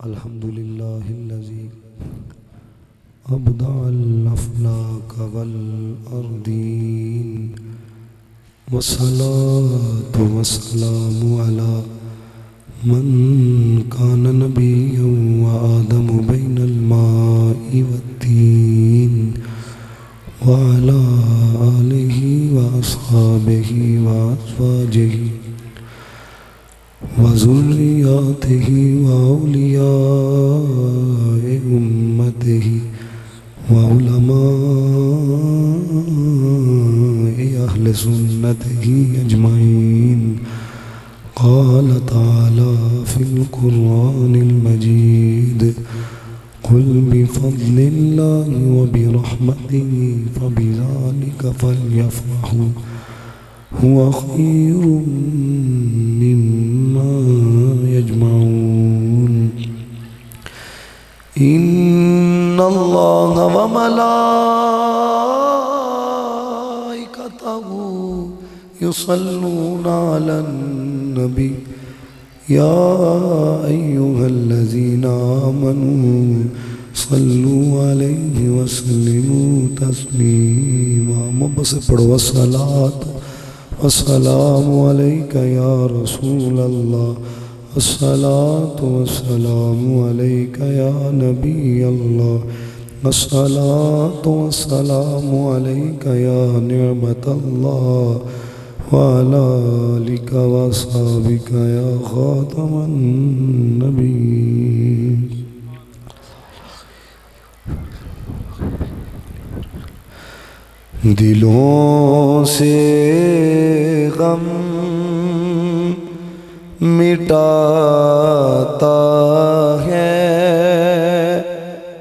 अल्हम्दुलिल्लाहिल्लज़ी अबदअल अफ़लाक वल अर्दीन वस्सलातु वस्सलामु अला मन कान नबिय्यन व आदमु बैनल माइ वत्तीन व अला आलिहि व अस्हाबिहि व अज़वाजिहि वज़ुर्रिय्यातिहि व औलियाए उम्मतिहि व उलमाए अहले सुन्नतिहि अजमईन। क़ाल तआला फ़िल क़ुरआनिल मजीद क़ुल बिफ़ज़्लिल्लाहि व बिरहमतिहि फ़बिज़ालिका फ़ल्यफ़रहू हुवा ख़ैरुम मिम्मा यजमऊन। इन्नल्लाहा व मलाइकतहू युसल्लूना अलन नबी या अय्युहल्लज़ीना आमनू सल्लू अलैहि वसल्लिमू तस्लीमा। मोहब्बत से पढ़ो अस्सलातु वस्सलामु अलैका या रसूल अल्लाह, अस्सलातु वस्सलामु अलैका या नबी अल्लाह, अस्सलातु वस्सलामु अलैका या निअमत अल्लाह व अला आलिका व अस्हाबिका या खातमन नबीय्यीन। दिलों से गम मिटाता है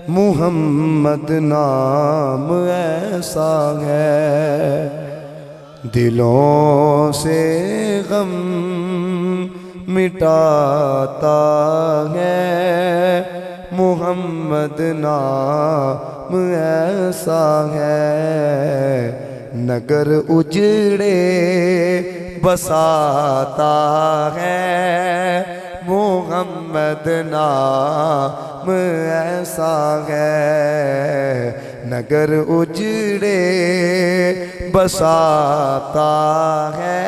मुहम्मद नाम ऐसा है। दिलों से गम मिटाता है मुहम्मद नाम ऐसा है। नगर उजड़े बसाता है मुहम्मद नाम ऐसा है। नगर उजड़े बसाता है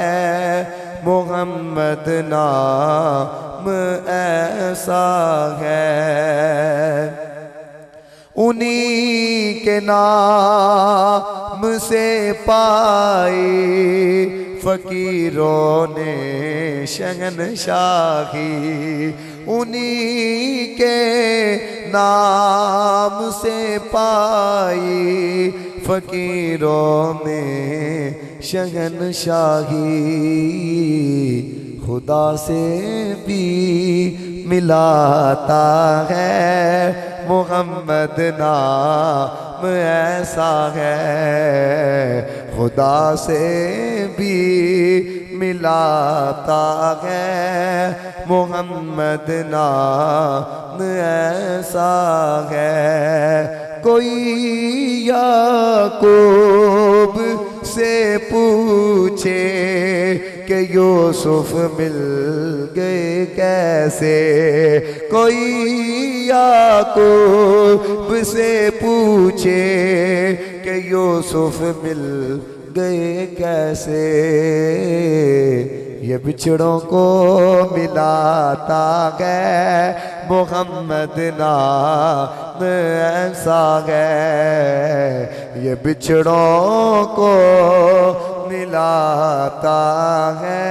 मुहम्मद नाम ऐसा है। उन्हीं के नाम से पाई फ़कीरों ने शहनशाही। उन्हीं के नाम से पाई फ़कीरों ने शहनशाही। खुदा से भी मिलाता है मुहम्मद नाम ऐसा है। खुदा से भी मिलाता है मुहम्मद नाम ऐसा है। कोई याकूब से पूछे कि यूसुफ मिल गए कैसे। कोई याकूब से पूछे कि यूसुफ मिल गए कैसे। ये बिछड़ों को मिलाता है मुहम्मद नाम ऐसा है। ये बिछड़ों को मिलाता है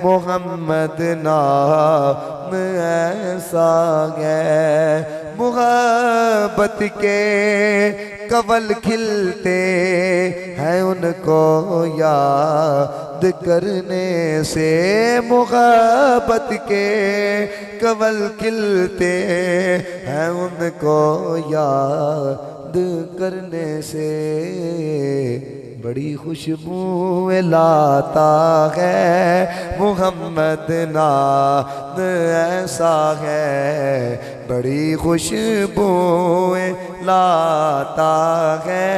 मुहम्मद नाम ऐसा है। मुहब्बत के कवल खिलते हैं उनको याद करने से। मुहब्बत के कवल खिलते हैं उनको याद करने से। बड़ी खुशबू लाता है मुहम्मद नाम ऐसा है। बड़ी खुशबू लाता है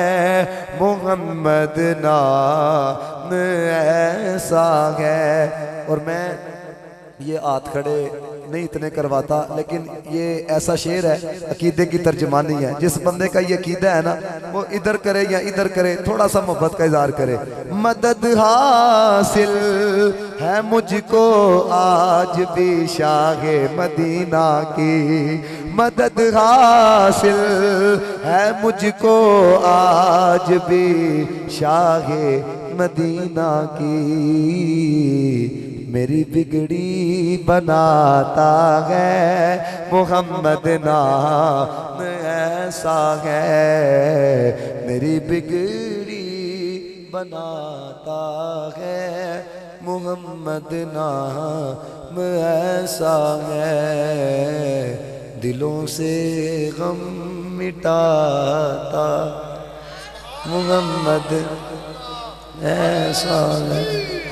मुहम्मद नाम ऐसा है। और मैं ये हाथ खड़े नहीं इतने करवाता, लेकिन ये ऐसा शेर है, अकीदे की तर्जमानी है। जिस बंदे का ये अकीदा है ना, वो इधर करे या इधर करे, थोड़ा सा मोहब्बत का इजहार करे। मदद हासिल है मुझको आज भी शाहे मदीना की, मदद हासिल है मुझको आज भी शाहे मदीना की। मेरी बिगड़ी बनाता है मोहम्मद नाम ऐसा है, मेरी बिगड़ी बनाता है मोहम्मद नाम ऐसा है, दिलों से गम मिटाता मोहम्मद ऐसा है।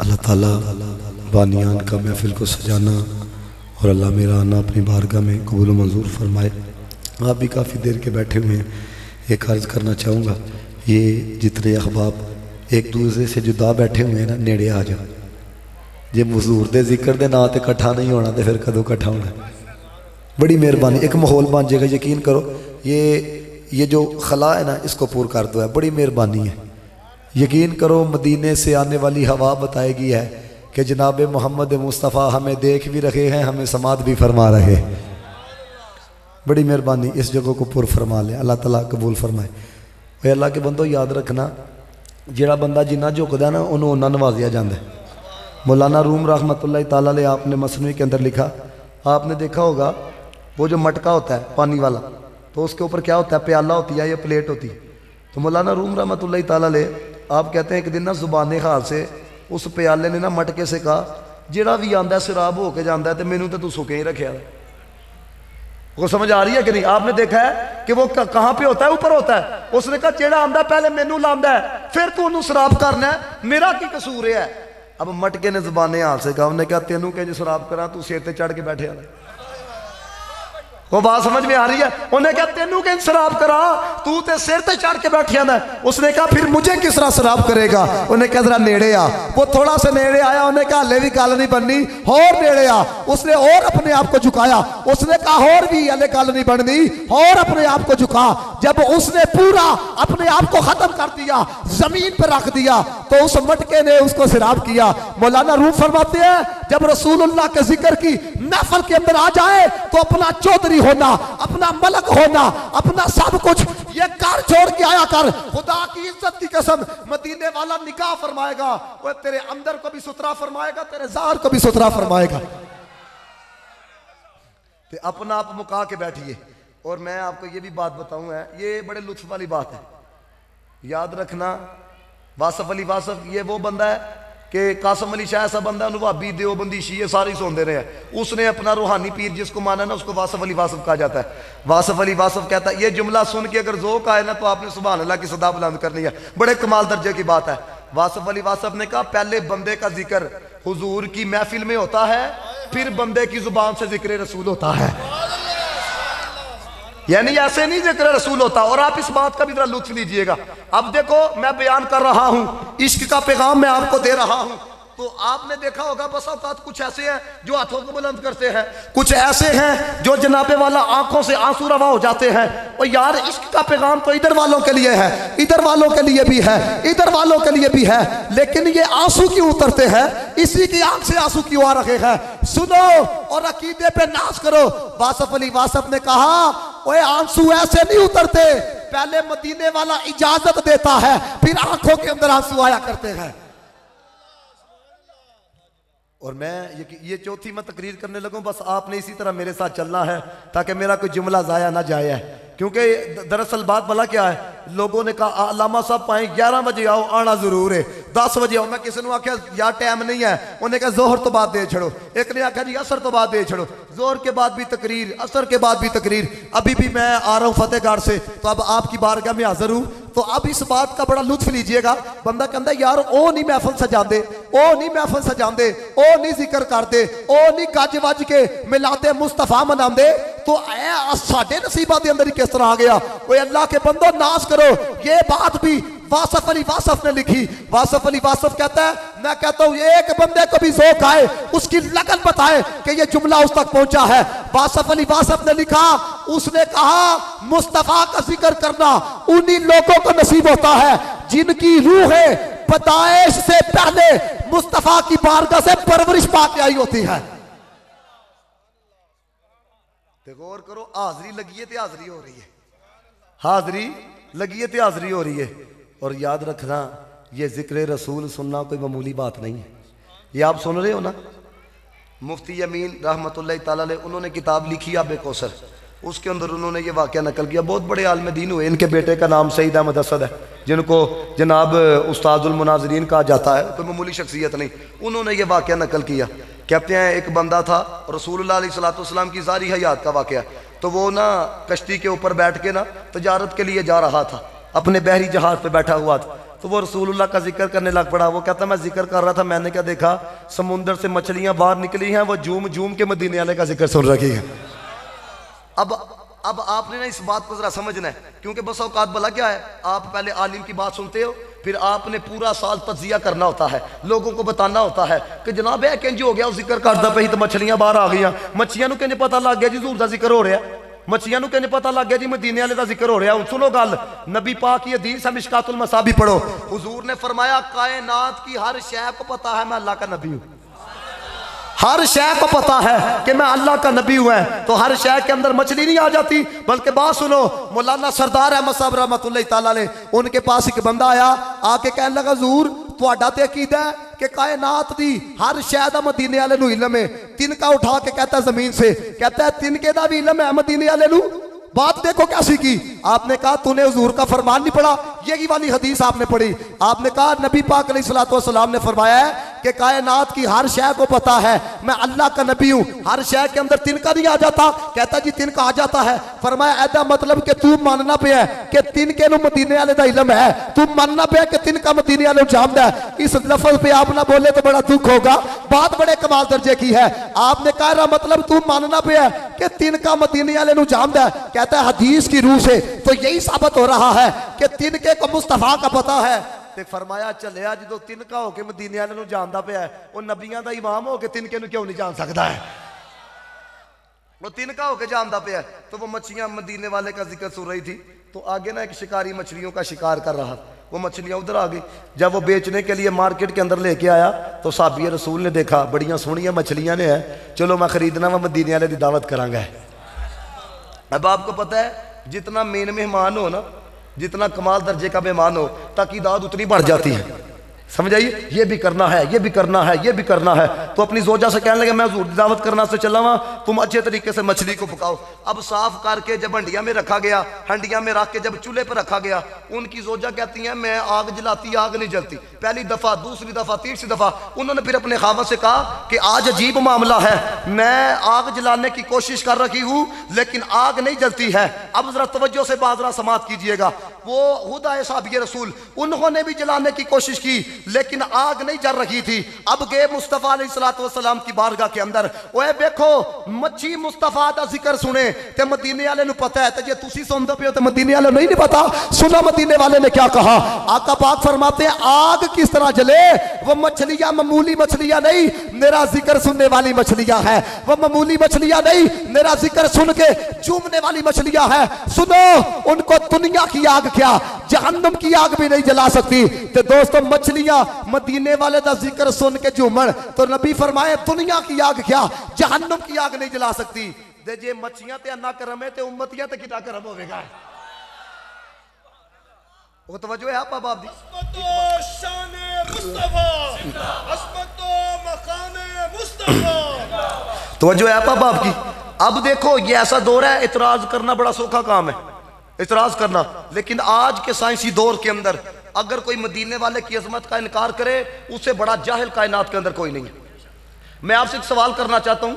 अल्लाह ताला बानियान का महफिल को सजाना और अल्लाह मेरा आना अपनी बारगाह में कबूल मंजूर फरमाए। आप भी काफ़ी देर के बैठे हुए हैं, एक अर्ज़ करना चाहूँगा, ये जितने अहबाब एक दूसरे से जुदा बैठे हुए हैं ना, नेड़े आ जाओ। जे हुज़ूर दे जिक्र दे नाम ते इकट्ठा नहीं होना तो फिर कदों इकट्ठा होना। बड़ी मेहरबानी, एक माहौल बन जाएगा, यकीन करो। ये जो खला है ना, इसको पूर कर दो, है बड़ी मेहरबानी है। यकीन करो, मदीने से आने वाली हवा बताएगी है कि जनाब मोहम्मद मुस्तफ़ा हमें देख भी रहे हैं, हमें समात भी फरमा रहे हैं। बड़ी मेहरबानी, इस जगह को पुर फरमा ले, अल्लाह ताला कबूल फरमाए। भाई अल्लाह के बंदो याद रखना, जिहड़ा बंदा जिन्ना झुकदा ना उन्होंने उन्ना नवाजिया जाता है। मौलाना रूम रहमतुल्लाह ताला अलैह आपने मसनवी के अंदर लिखा, आपने देखा होगा वो जो मटका होता है पानी वाला, तो उसके ऊपर क्या होता है, प्याला होती है या प्लेट होती है। तो मौलाना रूम रहमतुल्लाह ताला अलैह आप कहते हैं एक दिन ना जुबाने हाल से उस प्याले ने ना मटके से कहा, जिहड़ा भी आंदा शराब होके जाता है तो मैनू तो तू सुके ही रखे। वो समझ आ रही है कि नहीं? आपने देखा है कि वो कहाँ पे होता है, ऊपर होता है। उसने कहा जेड़ा आंदा पहले मैनू लांदा है, फिर तू उन्होंने शराब करना है, मेरा की कसूर है। अब मटके ने जुबाने हाल से कहा, उन्हें कहा तेनू कहीं शराब करा, तू सिर ते चढ़ के बैठे आ। वो बात समझ में आ रही है? उन्हें कहा तेनू कहीं शराब करा, तू ते सिर ते चढ़ के बैठ आंदा। उसने कहा फिर मुझे किस तरह शराब करेगा? उन्हें कहा जरा नेड़े आ। वो थोड़ा सा नेड़े आया, उन्हें कहा हले भी गल नहीं बननी, और नेड़े आ। उसने और अपने आप को झुकाया, उसने कहा और भी हले गल नहीं बननी, और अपने आप को झुका। जब उसने पूरा अपने आप को खत्म कर दिया, जमीन पर रख दिया, तो उस मटके ने उसको शराब किया। मौलाना रूम फरमाते हैं, जब रसूलुल्लाह के जिक्र की महफिल के अंदर आ जाए तो अपना चौधरी होना, अपना मलक होना, अपना सब कुछ ये कर छोड़ के आया कर। खुदा की इज्जत की कसम, मदीने वाला निकाह फरमाएगा, वो तेरे अंदर को भी सुथरा फरमाएगा, तेरे ज़ाहिर को भी सुथरा फरमाएगा। तो अपना आप मुका के बैठिए। और मैं आपको ये भी बात बताऊं, है ये बड़े लुत्फ वाली बात है, याद रखना। वासफ अली वासफ ये वो बंदा है कि कासम अली शाह ऐसा बंदा, नवाबी देवबंदी शीए सारे सुनते रहे हैं। उसने अपना रूहानी पीर जिसको माना ना, उसको वासफ अली वासफ कहा जाता है। वासफ अली वासफ कहता है, ये जुमला सुन के अगर ज़ोक आए ना तो आपने सुभान अल्लाह की सदा बुलंद करनी है। बड़े कमाल दर्जे की बात है। वासफ अली वासफ ने कहा, पहले बंदे का जिक्र हुजूर की महफिल में होता है, फिर बंदे की जुबान से जिक्र रसूल होता है। यानी ऐसे नहीं जिक्र रसूल होता। और आप इस बात का भी जरा लुत्फ लीजिएगा। अब देखो, मैं बयान कर रहा हूं, इश्क का पैगाम मैं आपको दे रहा हूं, तो आपने देखा होगा बस औकात कुछ ऐसे हैं जो हाथों को बुलंद करते हैं, कुछ ऐसे हैं जो जनाबे वाला आंखों से आंसू रवा हो जाते हैं। और यार इश्क का पैगाम तो इधर वालों के लिए है, इधर वालों के लिए भी है, इधर वालों के लिए भी है, लेकिन ये आंसू क्यों उतरते हैं? इसी की आंख से आंसू क्यों आ रहे हैं? सुनो और अकीदे पे नाज करो। वासफ अली वासफ ने कहा, ओए आंसू ऐसे नहीं उतरते, पहले मदीने वाला इजाजत देता है, फिर आंखों के अंदर आंसू आया करते हैं। और मैं ये चौथी मैं तकरीर करने लगूं, बस आपने इसी तरह मेरे साथ चलना है ताकि मेरा कोई जुमला ज़ाया ना जाए है। क्योंकि दरअसल बात भला क्या है, लोगों ने कहा अल्लामा साहब पाए 11 बजे आओ, आना जरूर है, 10 बजे आओ। मैं किसी ने आख्या यार टाइम नहीं है, उन्हें कहा जोहर तो बाद दे छड़ो, एक ने आख्या जी असर तो बाद दे छड़ो, जोहर के बाद भी तकरीर, असर के बाद भी तकरीर। अभी भी मैं आ रहा हूँ फतेहगढ़ से, तो अब आपकी बारगाह में हाजिर हूँ। तो अब इस बात का बड़ा लुत्फ लीजिएगा। बंदा कहता यार ओ नहीं महफल सजाते, ओ नहीं महफल सजाते, ओ नहीं जिक्र करते, ओ नहीं गज वज के मिलाते मुस्तफा मनाते, तो साडे नसीबा के अंदर ही किस तरह आ गया। कोई अल्लाह के बंदो नाश करो। ये बात भी वासफ अली वासफ ने लिखी। वासफ अली वासफ कहता है, मैं कहता हूं एक बंदे को भी ज़ौक़ आए, उसकी लगन बताए कि ये जुमला उस तक पहुंचा है। वासफ अली वासफ ने लिखा, उसने कहा मुस्तफा का जिक्र करना उन्हीं लोगों को नसीब होता है जिनकी रूहें पैदाइश से पहले मुस्तफा की बारगाह से परवरिश पाके आई होती है। गौर करो, हाजरी लगी है तो हाजरी हो रही है, हाजरी लगी है तो हाजरी हो रही है। और याद रखना, ये जिक्र रसूल सुनना कोई मामूली बात नहीं है। ये आप सुन रहे हो ना, मुफ्ती यमीन रहमतुल्लाह ताला अलैह उन्होंने किताब लिखी आब कौसर, उसके अंदर उन्होंने ये वाक़या नकल किया। बहुत बड़े आलिम दीन हुए, इनके बेटे का नाम सईद अहमद असद है, जिनको जनाब उस्तादुल मुनाज़रीन कहा जाता है, कोई मामूली शख्सियत नहीं। उन्होंने ये वाक़या नकल किया। कहते हैं एक बंदा था, रसूलुल्लाह अलैहि सलाम की ज़ारी हयात का वाक़या। तो वो ना कश्ती के ऊपर बैठ के ना तजारत के लिए जा रहा था, अपने बहरी जहाज़ पे बैठा हुआ था। तो वो रसूलुल्लाह का जिक्र करने लग पड़ा। वो कहता मैं जिक्र कर रहा था, मैंने क्या देखा, समुंदर से मछलियां बाहर निकली हैं, वो झूम झूम के मदीने वाले का जिक्र सुन रही है। अब आपने ना इस बात को जरा समझना है, क्योंकि बस औकात भला क्या है, आप पहले आलिम की बात सुनते हो, फिर आपने पूरा साल तज्जिया करना होता है, लोगों को बताना होता है कि जनाब है किंज हो गया, जिक्र करता पे तो मछलियां बाहर आ गई, मच्छियां नूं किंज पता लग गया जी हुजूर दा जिक्र हो रहा है, मच्छियां नूं किंज पता लग गया जी मदीने वाले दा जिक्र हो रहा है। हुण सुनो गल, नबी पाक की हदीस है, मिशकातुल मसाबी पढ़ो। हुजूर ने फरमाया कायनात की हर शय को पता है मैं अल्लाह का नबी हूं, हर शय को पता है कि मैं अल्लाह का नबी हुआ है। तो हर शय के अंदर मछली नहीं आ जाती। बल्कि बात सुनो, मौलाना सरदार अहमद साहब रहमतुल्लाह ताला अलैह, उनके पास एक बंदा आया, आके कहने लगा हुजूर तुहाडा ते अकीदा है कि कायनात दी हर शय दा मदीने वाले नूं इल्म है। तिनका उठा के कहता है जमीन से, कहता है तिनके दा भी इल्म है मदीने वाले नूं। बात देखो कैसी की। आपने कहा तूने हुजूर का फरमान नहीं पढ़ा, यही वाली हदीस आपने पढ़ी। आपने कहा नबी पाक अलैहिस्सलातु वस्सलाम ने फरमाया है कि कायनात की हर शय को पता है मैं अल्लाह का नबी हूं, हर शय के अंदर तिनका नहीं आ जाता। कहता जी तिनका आ जाता है। फरमाया ऐसा मतलब कि तू मानना पे है कि तिनके नूं मदीने वाले दा इल्म है, तू मानना पे है कि तिनका मदीने वाले जानदा है। इस लफ्ज पे आप ना बोले तो बड़ा दुख होगा, बात बड़े कमाल दर्जे की है। आपने कहा मतलब तू मानना पे है कि तिनका मदीने वाले नूं जानदा है। कहता है हदीस की रूह से तो यही साबित हो रहा है कि तिनके को मुस्तफा का पता है। ते फरमाया चलिया जो तिनका होके मदीने वाले नूं जानदा पिया है, वो नबियां दा इमाम होके तिनके नूं क्यों नहीं जान सकता है? वो तिनका होके जानदा पिया है। तो वो मच्छियां मदीने वाले का जिक्र सुन रही थी, तो आगे ना एक शिकारी मछलियों का शिकार कर रहा, वो मछलियां उधर आ गई। जब वो बेचने के लिए मार्केट के अंदर लेके आया तो साहबी रसूल ने देखा बड़ियां सोहनियां मछलियां ने है, चलो मैं खरीदना वा मदीने वाले की दावत करांगा। अब आपको पता है जितना मेन मेहमान हो ना, जितना कमाल दर्जे का मेहमान हो, ताकि दाद उतनी बढ़ जाती है। समझ आइए, ये भी करना है, ये भी करना है, ये भी करना है। तो अपनी जोजा से कहने लगे मैं हुजूर की दावत करना से चला हुआ, तुम अच्छे तरीके से मछली को पकाओ। अब साफ करके जब हंडिया में रखा गया, हंडिया में रख के जब चूल्हे पर रखा गया, उनकी जोजा कहती है मैं आग जलाती आग नहीं जलती। पहली दफा, दूसरी दफा, तीसरी दफा उन्होंने फिर अपने खावत से कहा कि आज अजीब मामला है, मैं आग जलाने की कोशिश कर रही हूँ लेकिन आग नहीं जलती है। अब जरा तवज्जो से बाजरा समात कीजिएगा। वो हुदा साहब रसूल उन्होंने भी जलाने की कोशिश की लेकिन आग नहीं जल रही थी। अब गए मुस्तफा अलैहिस्सलातु वस्सलाम की बारगाह के अंदर, ओए देखो मच्छी मुस्तफा दा जिक्र सुने ते मदीने वाले नु पता है, ते जे तुसी सुनदे पियो ते मदीने वाले नहीं पता। सुना मदीने वाले ने क्या कहा। आका पाक फरमाते हैं आग किस तरह जले, वो मछलियां मामूली मछलियां नहीं, मेरा जिक्र सुनने वाली मछलियां है। वो मामूली मछलियां नहीं, मेरा जिक्र सुन के चूमने वाली मछलियां है। सुनो, उनको दुनिया की आग क्या जहन्नुम की आग भी नहीं जला सकती। तो दोस्तों मछलियां मदीने वाले दा जिक्र सुन के झूमन, तो नबी फरमाए दुनिया की आग क्या जहन्नुम की आग नहीं जला सकती। दे जे मच्छियां ते ना करम है ते उम्मतियां ते किता करम होवेगा। वो तवज्जो है आप बाप दी तवज्जो है आप बाप की। अब देखो ये ऐसा दौर है, इतराज करना बड़ा सौखा काम है, इतराज करना। लेकिन आज के साइंसी दौर के अंदर अगर कोई मदीने वाले की अजमत का इनकार करे, उससे बड़ा जाहिल कायनात के अंदर कोई नहीं है। मैं आपसे एक सवाल करना चाहता हूं,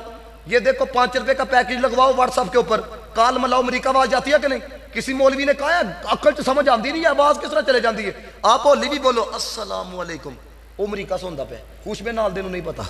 ये देखो 5 रुपए का पैकेज लगवाओ व्हाट्सएप के ऊपर, कॉल मिलाओ अमेरिका आवाज जाती है कि नहीं? किसी मौलवी ने कहा है अकल च समझ आती नहीं है, आवाज किस तरह चले जाती है। आप होली भी बोलो अस्सलामु अलैकुम, वो अमरीका से होंदा पे, खुश में नाल दे नहीं पता।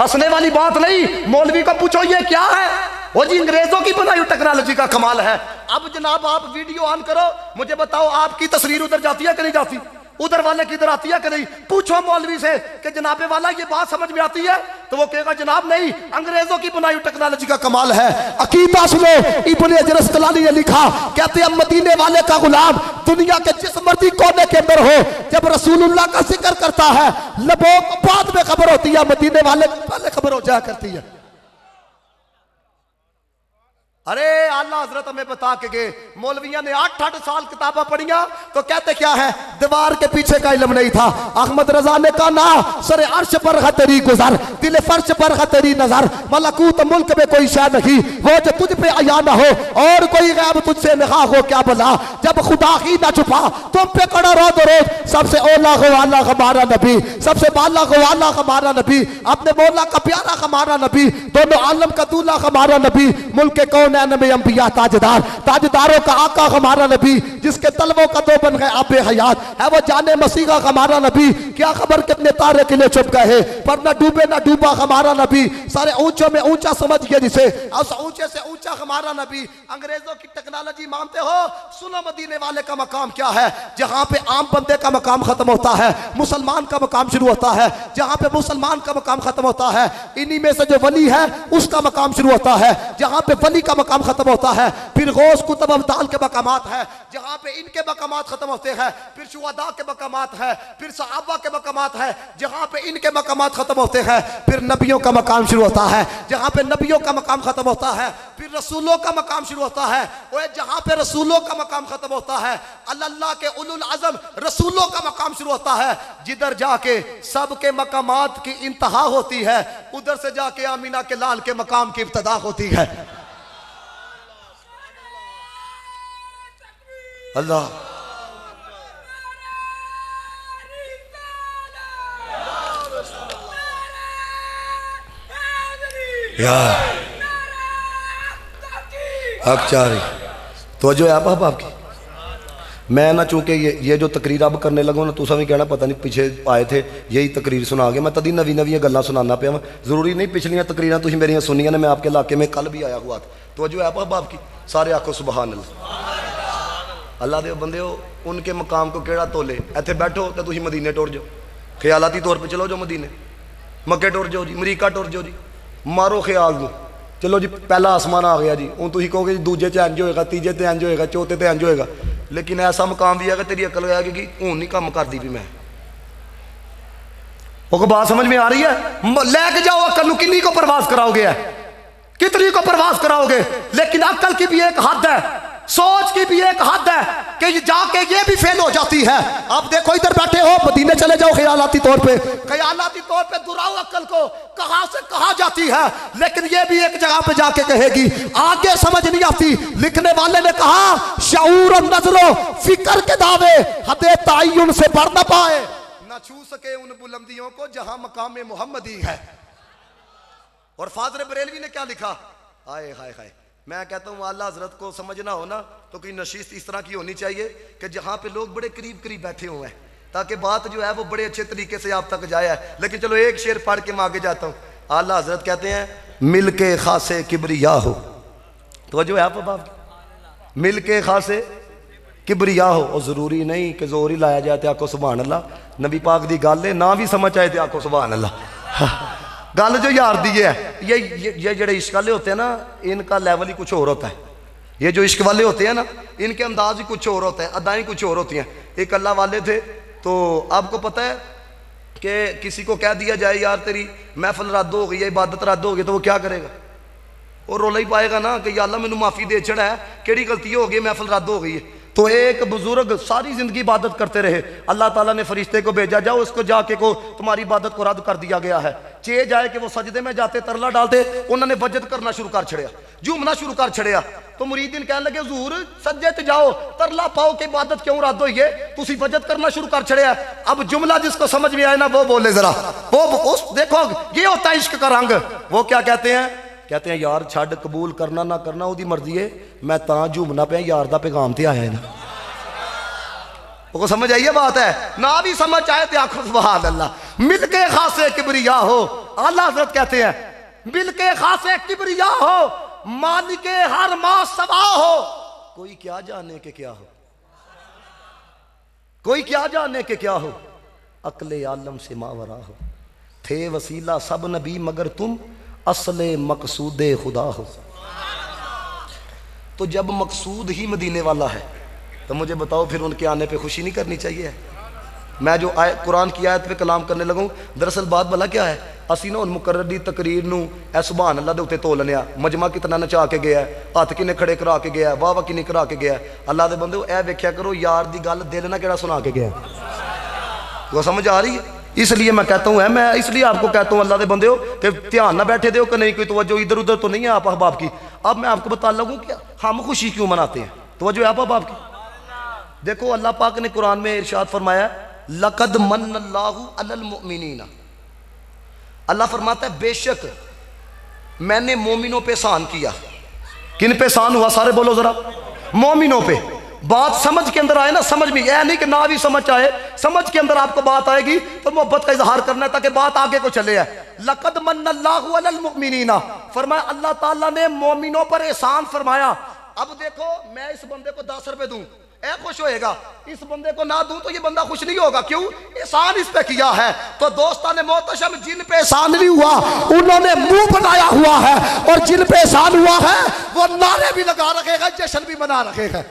हंसने वाली बात नहीं, मौलवी को पूछो ये क्या है, वो जी अंग्रेजों की बनाई टेक्नोलॉजी का कमाल है। अब जनाब आप वीडियो ऑन करो, मुझे बताओ आपकी तस्वीर उधर जाती है कि नहीं जाती, उधर वाले की इधर आती है कि नहीं। पूछो मौलवी से कि जनाबे वाला ये बात समझ में आती है, तो वो कहेगा जनाब नहीं, अंग्रेजों की बनाई टेक्नोलॉजी का कमाल है। अकीदा सुनो, इब्ने हजर अस्कलानी ने लिखा, कहते हैं मदीने वाले का गुलाम दुनिया के जिस मर्जी कोने के अंदर हो, जब रसूलुल्लाह का जिक्र करता है लबों को बाद में खबर होती है, मदीने वाले को पहले खबर हो जाया करती है। अरे आला हजरत हमें बता के गए, मौलविया ने 8-8 साल किताबा पढ़िया तो कहते क्या है, दीवार के पीछे का इल्म नहीं था। अहमद रजा ने कहा ना, सरे अर्श पर है तेरी गुजर, दिल फर्श पर है तेरी नजर, मलकूत मुल्क में कोई शय नहीं वो जो तुझ पे आया ना हो, और कोई गैब तुझसे निगाह हो क्या भला, जब खुदा ही ना छुपा तुम पे कड़ा रो दो रोज, सबसे ओला गवाला हमारा नबी, सबसे बाला गवाला हमारा नबी, अपने मौला का प्यारा हमारा नबी, दोनों आलम का दूल्हा हमारा नबी, मुल्क के कौन में अंबिया ताजदार, ताजदारों का आका हमारा नबी, जिसके तलवों का दो बन गए आबे हयात है वो जाने मसीहा हमारा नबी। क्या खबर कितने तारे के लिए छुप गए, पर न डूबे न डूबा हमारा नबी, सारे ऊंचों में ऊंचा समझ गया जिसे, और ऊंचे से ऊंचा हमारा नबी। अंग्रेजों की टेक्नोलॉजी मानते हो, सुनो मदीने वाले का मकाम क्या है, जहां पे आम बंदे का मकाम खत्म होता है, मुसलमान का मकाम शुरू होता है, जहां पे मुसलमान का मकाम खत्म होता है, इन्हीं में से जो वली है उसका मकाम शुरू होता है, जहां पे वली का मकाम खत्म होता है, फिर गौस कुतुब अब्दाल के मकामात है, जहां पे इनके मकामात खत्म होते हैं, फिर शुहदा के मकामात है, फिर सहाबा के मकामात है, जहां पे इनके मकामात खत्म होते हैं, फिर नबियों का मकाम शुरू होता है, जहां पे नबियों का मकाम खत्म होता है, फिर रसूलों का मकाम शुरू होता है, और जहां पे रसूलों का मकाम खत्म होता है, अल्लाह के उलुल आज़म रसूलों का मकाम शुरू होता है, जिधर जाके सबके मकामात की इंतहा होती है, उधर से जाके आमीना के लाल के मकाम की इब्तदा होती है। अल्लाह यार अक्चारी तो जो है आप आपकी, मैं ना चूंकि ये जो तकरीर अब करने लगो ना, तुसा भी कहना पता नहीं पीछे आए थे यही तकरीर सुना के, मैं तदी नवी नवी गल्लां सुनाना पिया। जरूरी नहीं पिछलियां तकरीरां तुसीं मेरियां सुनियां ने, मैं आपके इलाके में कल भी आया हुआ था। तो जो है आप आपकी, सारे आखो सुबहान अल्लाह। अल्लाह दे बंदे हो, उनके मकाम को केड़ा तोले, इत्थे बैठो तो तुसीं मदीने टुर जाओ, ख्यालाती तौर पर चलो जो मदीने, मक्के टुर जाओ जी, अमरीका टुर जाओ जी, मारो ख्याल नूं, चलो जी पहला आसमान आ गया जी, हूँ तुम कहोगे जी दूजे च इंज होएगा, तीजे ते इंज होएगा, चौथे ते इंज होएगा, लेकिन ऐसा मकाम भी है कि तेरी अकल है कि हूँ नहीं काम करती भी मैं। वो बात समझ में आ रही है, लैके जाओ अकल नूं, कितनी को प्रवास कराओगे, कितनी को प्रवास कराओगे, लेकिन अकल की भी एक हद है, सोच की भी एक हद है कि जाके ये भी फेल हो जाती है। आप देखो इधर बैठे हो, मदीने चले जाओ, ख्यालाती तौर पे, ख्यालाती तौर पे दुराओ अक्ल को, कहां से कहां जाती है, लेकिन ये भी एक जगह पे जाके कहेगी, आगे समझ नहीं आती। लिखने वाले ने कहा, शऊर और नजरों फिक्र के दावे हदे तायुन से बढ़ न पाए, न छू सके उन बुलंदियों को जहां मकाम मोहम्मदी है। और फाजर बरेलवी ने क्या लिखा, आए हाय हाय, मैं कहता हूँ आला हजरत को समझना हो ना तो कोई नशीस इस तरह की होनी चाहिए कि जहाँ पे लोग बड़े करीब करीब बैठे हुए हैं, ताकि बात जो है वो बड़े अच्छे तरीके से आप तक जाए। लेकिन चलो एक शेर पढ़ के मैं आगे जाता हूँ। आला हजरत कहते हैं, मिल के खासे किबरिया हो, तो जो है आप बाप, मिल के खासे किबरिया हो, और ज़रूरी नहीं कि जोर ही लाया जाए तो आखो सुभान अल्लाह, नबी पाक दी गल है, ना भी समझ आए तो आखो सुभान अल्लाह। गल जो यार दी है, ये जड़े इश्क वाले होते हैं ना, इनका लेवल ही कुछ और होता है। ये जो इश्क वाले होते हैं ना, इनके अंदाज ही कुछ और होता है, अदाएं कुछ और होती हैं। एक अल्लाह वाले थे, तो आपको पता है कि किसी को कह दिया जाए यार तेरी महफिल रद्द हो गई है, इबादत रद्द हो गई, तो वो क्या करेगा, वो रोला ही पाएगा ना कि या अल्लाह मैनू माफ़ी दे छड़ा है, केड़ी गलती हो गई, महफिल रद्द हो गई है। तो एक बुजुर्ग सारी जिंदगी इबादत करते रहे, अल्लाह ताला ने फरिश्ते को भेजा, जाओ उसको जाके को तुम्हारी इबादत को रद्द कर दिया गया है। चे जाए कि वो सजदे में जाते, तरला डालते, उन्होंने वजद करना शुरू कर छड़िया, झूमना शुरू कर छड़िया। तो मुरीदिन कहने लगे, हुजूर सज्जे ते जाओ, तरला पाओ कि इबादत क्यों रद्द हुई है, तुसी वजद करना शुरू कर छड़िया। अब जुमला जिसको समझ में आए ना वो बोले जरा, वो उस देखो ये होता है इश्क का रंग। वो क्या कहते हैं कहते हैं यार छड़ कबूल करना ना करना उसकी मर्जी है, मैं तां झूमना पे यार दा पैगाम ते आया है ना। वो समझ आई है बात है ना, भी समझ आए तो आखो सुभान अल्लाह। मिलके खासे किबरिया हो, आला हज़रत कहते हैं मिलके खासे किबरिया हो, मालिके हर मां सवा हो। कोई क्या जाने के क्या हो, कोई क्या जाने के क्या हो, अकले आलम से मावरा हो। थे वसीला सब नबी मगर तुम असले मकसूदे खुदा हो। तो जब मकसूद ही मदीने वाला है तो मुझे बताओ फिर उनके आने पे खुशी नहीं करनी चाहिए? मैं जो कुरान की आयत पे कलाम करने लगूँ, दरअसल बात भला क्या है, असी ना उन मुकर्रर दी तकरीर नूं ऐ सुभान अल्लाह दे उत्ते तोलने आ, मजमा कितना नचा के गया, हथ किने खड़े करा के गया, वाह वाह किन्नी करा के गया। अल्लाह दे बंदे ऐ वेख्या करो यार दी गल दिल ना केड़ा सुना के गया। वो समझ आ रही है? इसलिए मैं कहता हूँ मैं इसलिए आपको कहता हूँ अल्लाह के बंदे हो कि ध्यान ना बैठे दो कि नहीं कोई तवज्जो इधर उधर तो नहीं है आप अहबाब की। अब मैं आपको बता लगूँ कि हम खुशी क्यों मनाते हैं, तवज्जो है आप अहबाब की। देखो अल्लाह पाक ने कुरान में इरशाद फरमाया लक़द मन्नल्लाहु अलल मुमिनीना, अल्लाह फरमाता है बेशक मैंने मोमिनों पे एहसान किया। किन पे एहसान हुआ, सारे बोलो जरा, मोमिनों पे। बात समझ के अंदर आए ना, समझ में, यह नहीं कि ना भी समझ आए, समझ के अंदर आपको बात आएगी तो मोहब्बत का इजहार करना है ताकि बात आगे को चले। है लक़द मन्नल्लाहु अलल मुमिनीना, फरमाया अल्लाह ताला ने मोमिनों पर एहसान फरमाया। अब देखो मैं इस बंदे को 10 रुपए दूं ऐ खुश होएगा, इस बंदे को ना दूं तो ये बंदा खुश नहीं होगा। क्यों? एहसान इस पे किया है। तो दोस्तान मोहतशम जिन पे एहसान नहीं हुआ उन्होंने मुंह बनाया हुआ है, और जिन पे एहसान हुआ है वो नारे भी लगा रखेगा, जश्न भी मना रखेगा।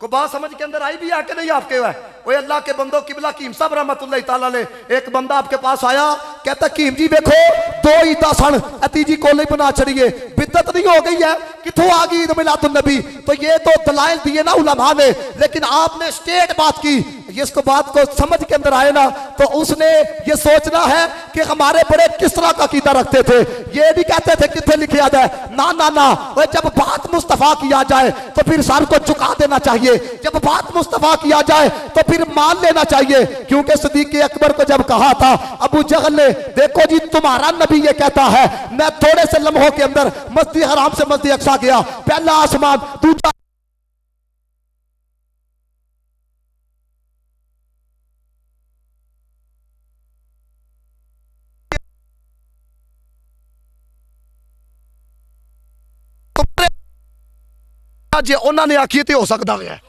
को बात समझ के अंदर आई भी है कि नहीं आपके? है वो अल्लाह के बंदो किबला कीम साहब रहमतुल्लाह ताला अलैह, एक बंदा आपके पास आया, कहता कीम जी देखो 2 ईदा सन, तीजी कोले बना चढ़िए, बिद्दत नहीं हो गई है? कितों आ गई ईद मिलादुन नबी? तो ये तो दलाइल दिए ना उलमा ने, लेकिन आपने स्टेट बात की, इसको बात को समझ के अंदर आए ना तो उसने ये सोचना है कि हमारे बड़े किस तरह का कीदा रखते थे। ये भी कहते थे कितने लिखा जाए, ना ना ना, जब बात मुस्तफा किया जाए तो फिर सर को झुका देना चाहिए, जब बात मुस्तफा किया जाए तो फिर मान लेना चाहिए। क्योंकि सिद्दीक़ अकबर को जब कहा था अबू जहल ने, देखो जी तुम्हारा नबी ये कहता है, मैं थोड़े से लम्हों के अंदर मस्जिद हराम से मस्जिद अक्सा गया, पहला आसमान दूसरा जे उन्होंने आखी तो हो सकता है।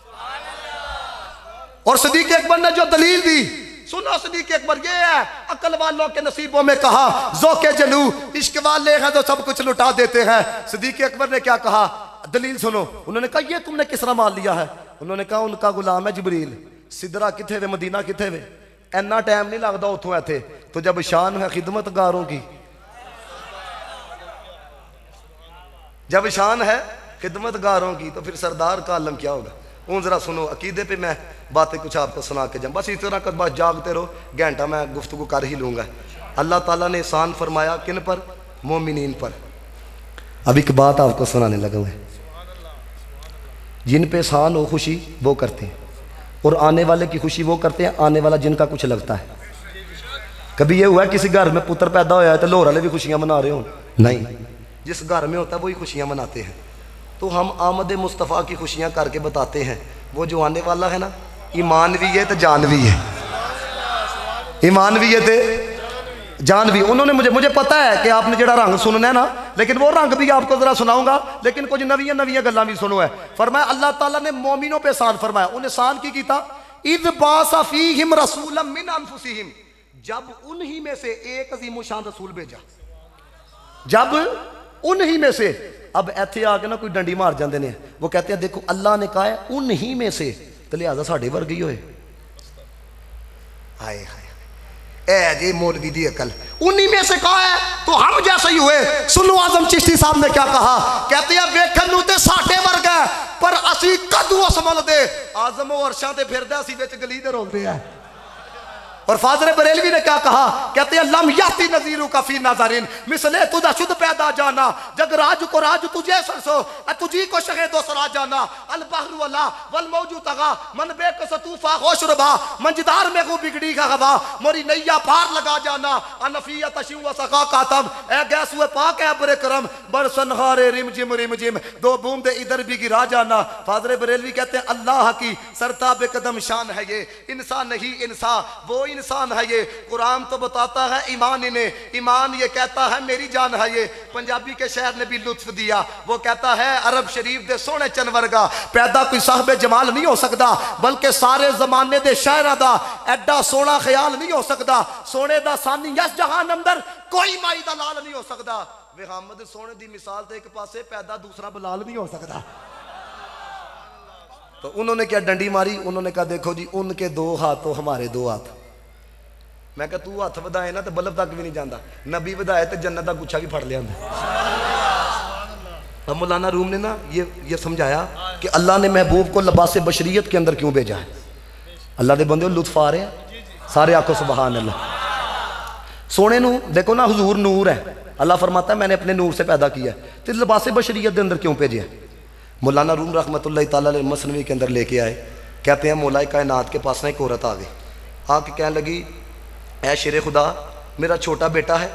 और सिद्दीक़ अकबर ने जो दलील दी, सुनो सिद्दीक़ अकबर ये है, अकल वालों के नसीबों में कहा ज़ौक़े जलू, इश्क वाले हैं तो सब कुछ लुटा देते हैं। सिद्दीक़ अकबर ने क्या कहा, दलील सुनो। उन्होंने कहा ये तुमने किस तरह मान लिया है? उन्होंने कहा उनका गुलाम है जिब्रील, सिदरा किथे वे, मदीना किथे वे, इन्ना टाइम नहीं लगता उतों इत्थे। तो जब शान है खिदमतगारों की, जब शान है खिदमतगारों की, तो फिर सरदार का आलम क्या होगा? उन जरा सुनो अकीदे पे मैं बातें कुछ आपको सुना के जाऊँ, बस इस तरह का बस जागते रहो, घंटा मैं गुफ्तगू कर ही लूँगा। अल्लाह ताला ने एहसान फरमाया किन पर? मोमिनीन पर। अब एक बात आपको सुनाने लगा हुआ है, जिन पे एहसान हो खुशी वो करते हैं, और आने वाले की खुशी वो करते हैं आने वाला जिनका कुछ लगता है। कभी ये हुआ है किसी घर में पुत्र पैदा होया है तो लाहौर वाले भी खुशियाँ मना रहे हो? नहीं, जिस घर में होता है वही खुशियाँ मनाते हैं। तो हम आमद मुस्तफ़ा की खुशियाँ करके बताते हैं, वो जो आने वाला है ना, ईमान भी है तो जान भी है, ईमान भी है तो जान भी। उन्होंने मुझे पता है कि आपने जरा रंग सुनना है ना, लेकिन वो रंग भी आपको जरा सुनाऊंगा, लेकिन कुछ नवियां नवियां गल्लां भी सुनो है। फरमाया अल्लाह ताला ने मोमिनों पे एहसान फरमाया। उन्हें एहसान की था, इज़ बासा फीहिम रसूलन मिन अनफुसिहिम, जब उन्हीं में से एक अजीम शान रसूल भेजा, जब उन्हीं में से। अब ऐसे आके ना कोई डंडी मार जाते हैं, वो कहते हैं देखो अल्लाह ने कहा है उन्हीं में से, तो लिहाजा साढ़े वर्ग ही होए। हाय हाय ए जी मौलवी दी अकल, उन्हीं में से कहा है तो हम जैसे ही हुए। सुनो आजम चिश्ती साहब ने क्या कहा, कहते हैं वेखन नूं ते साढ़े वर्ग है पर असी कदू असमल दे, आजम वो अर्शां ते फिरदा असी विच गली दे रोंदे आ। और फाजर बरेलवी ने क्या कहा, कहते हैं लम याती नजीरू का फी नजरिन मिसले तुझा शुद्ध पैदा जाना, जग राज को राज तुझे सरसो तुझी को शगे दो सरा जाना, अल बहरु अला वल मौजू तगा मन बे कसतूफा खुशरबा मंजदार में को बिगड़ी का गवा मोरी नैया पार लगा जाना, अनफियत अशिव व सका कातम ए गैस हुए पाक है बरे करम बरसन हारे रिम जिम दो बूंदे इधर भी गिरा जाना। फादर बरेलवी कहते हैं अल्लाह की सरताब कदम शान है ये, इंसान नहीं इंसान वो इंसान है ये। कुरान तो बताता है ईमान इन्हें, ईमान ये कहता है मेरी जान है ये। पंजाबी के शहर ने भी लुत्फ दिया, वो कहता है अरब शरीफ दे सोने चन वर्गा पैदा कोई साहबे जमाल नहीं हो सकता, बल्कि सारे जमाने दे शायरा दा एडा सोना ख्याल नहीं हो सकता। सोने दा सानी यस जहान अंदर कोई माई दा लाल नहीं हो सकता। वे हमद सोने दी मिसाल तो एक पासे पैदा दूसरा बलाल नहीं हो सकता। तो उन्होंने क्या डंडी मारी, उन्होंने कहा देखो जी उनके दो हाथ तो हमारे दो हाथ। मैं कहा तू हाथ वधाए ना तो बल्ब तक भी नहीं जाता, नबी वधाए तो जन्नत का गुच्छा भी फड़ लिया। अब मौलाना रूम ने ना ये समझाया कि अल्लाह ने महबूब को लिबास बशरियत के अंदर क्यों भेजा है। अल्लाह के बंदे लुत्फ आ रहे हैं, सारे आखो सुबहान अल्लाह। सोने नू देखो ना हुजूर नूर है, अल्लाह फरमाता है मैंने अपने नूर से पैदा किया है, तो लिबास बशरियत के अंदर क्यों भेजे है। मौलाना रूम रहमतुल्लाह ताला अलैह मसनवी के अंदर लेके आए, कहते हैं मौला कायनात के पास ना एक औरत आ गई, आके कहने लगी ऐ शेर खुदा मेरा छोटा बेटा है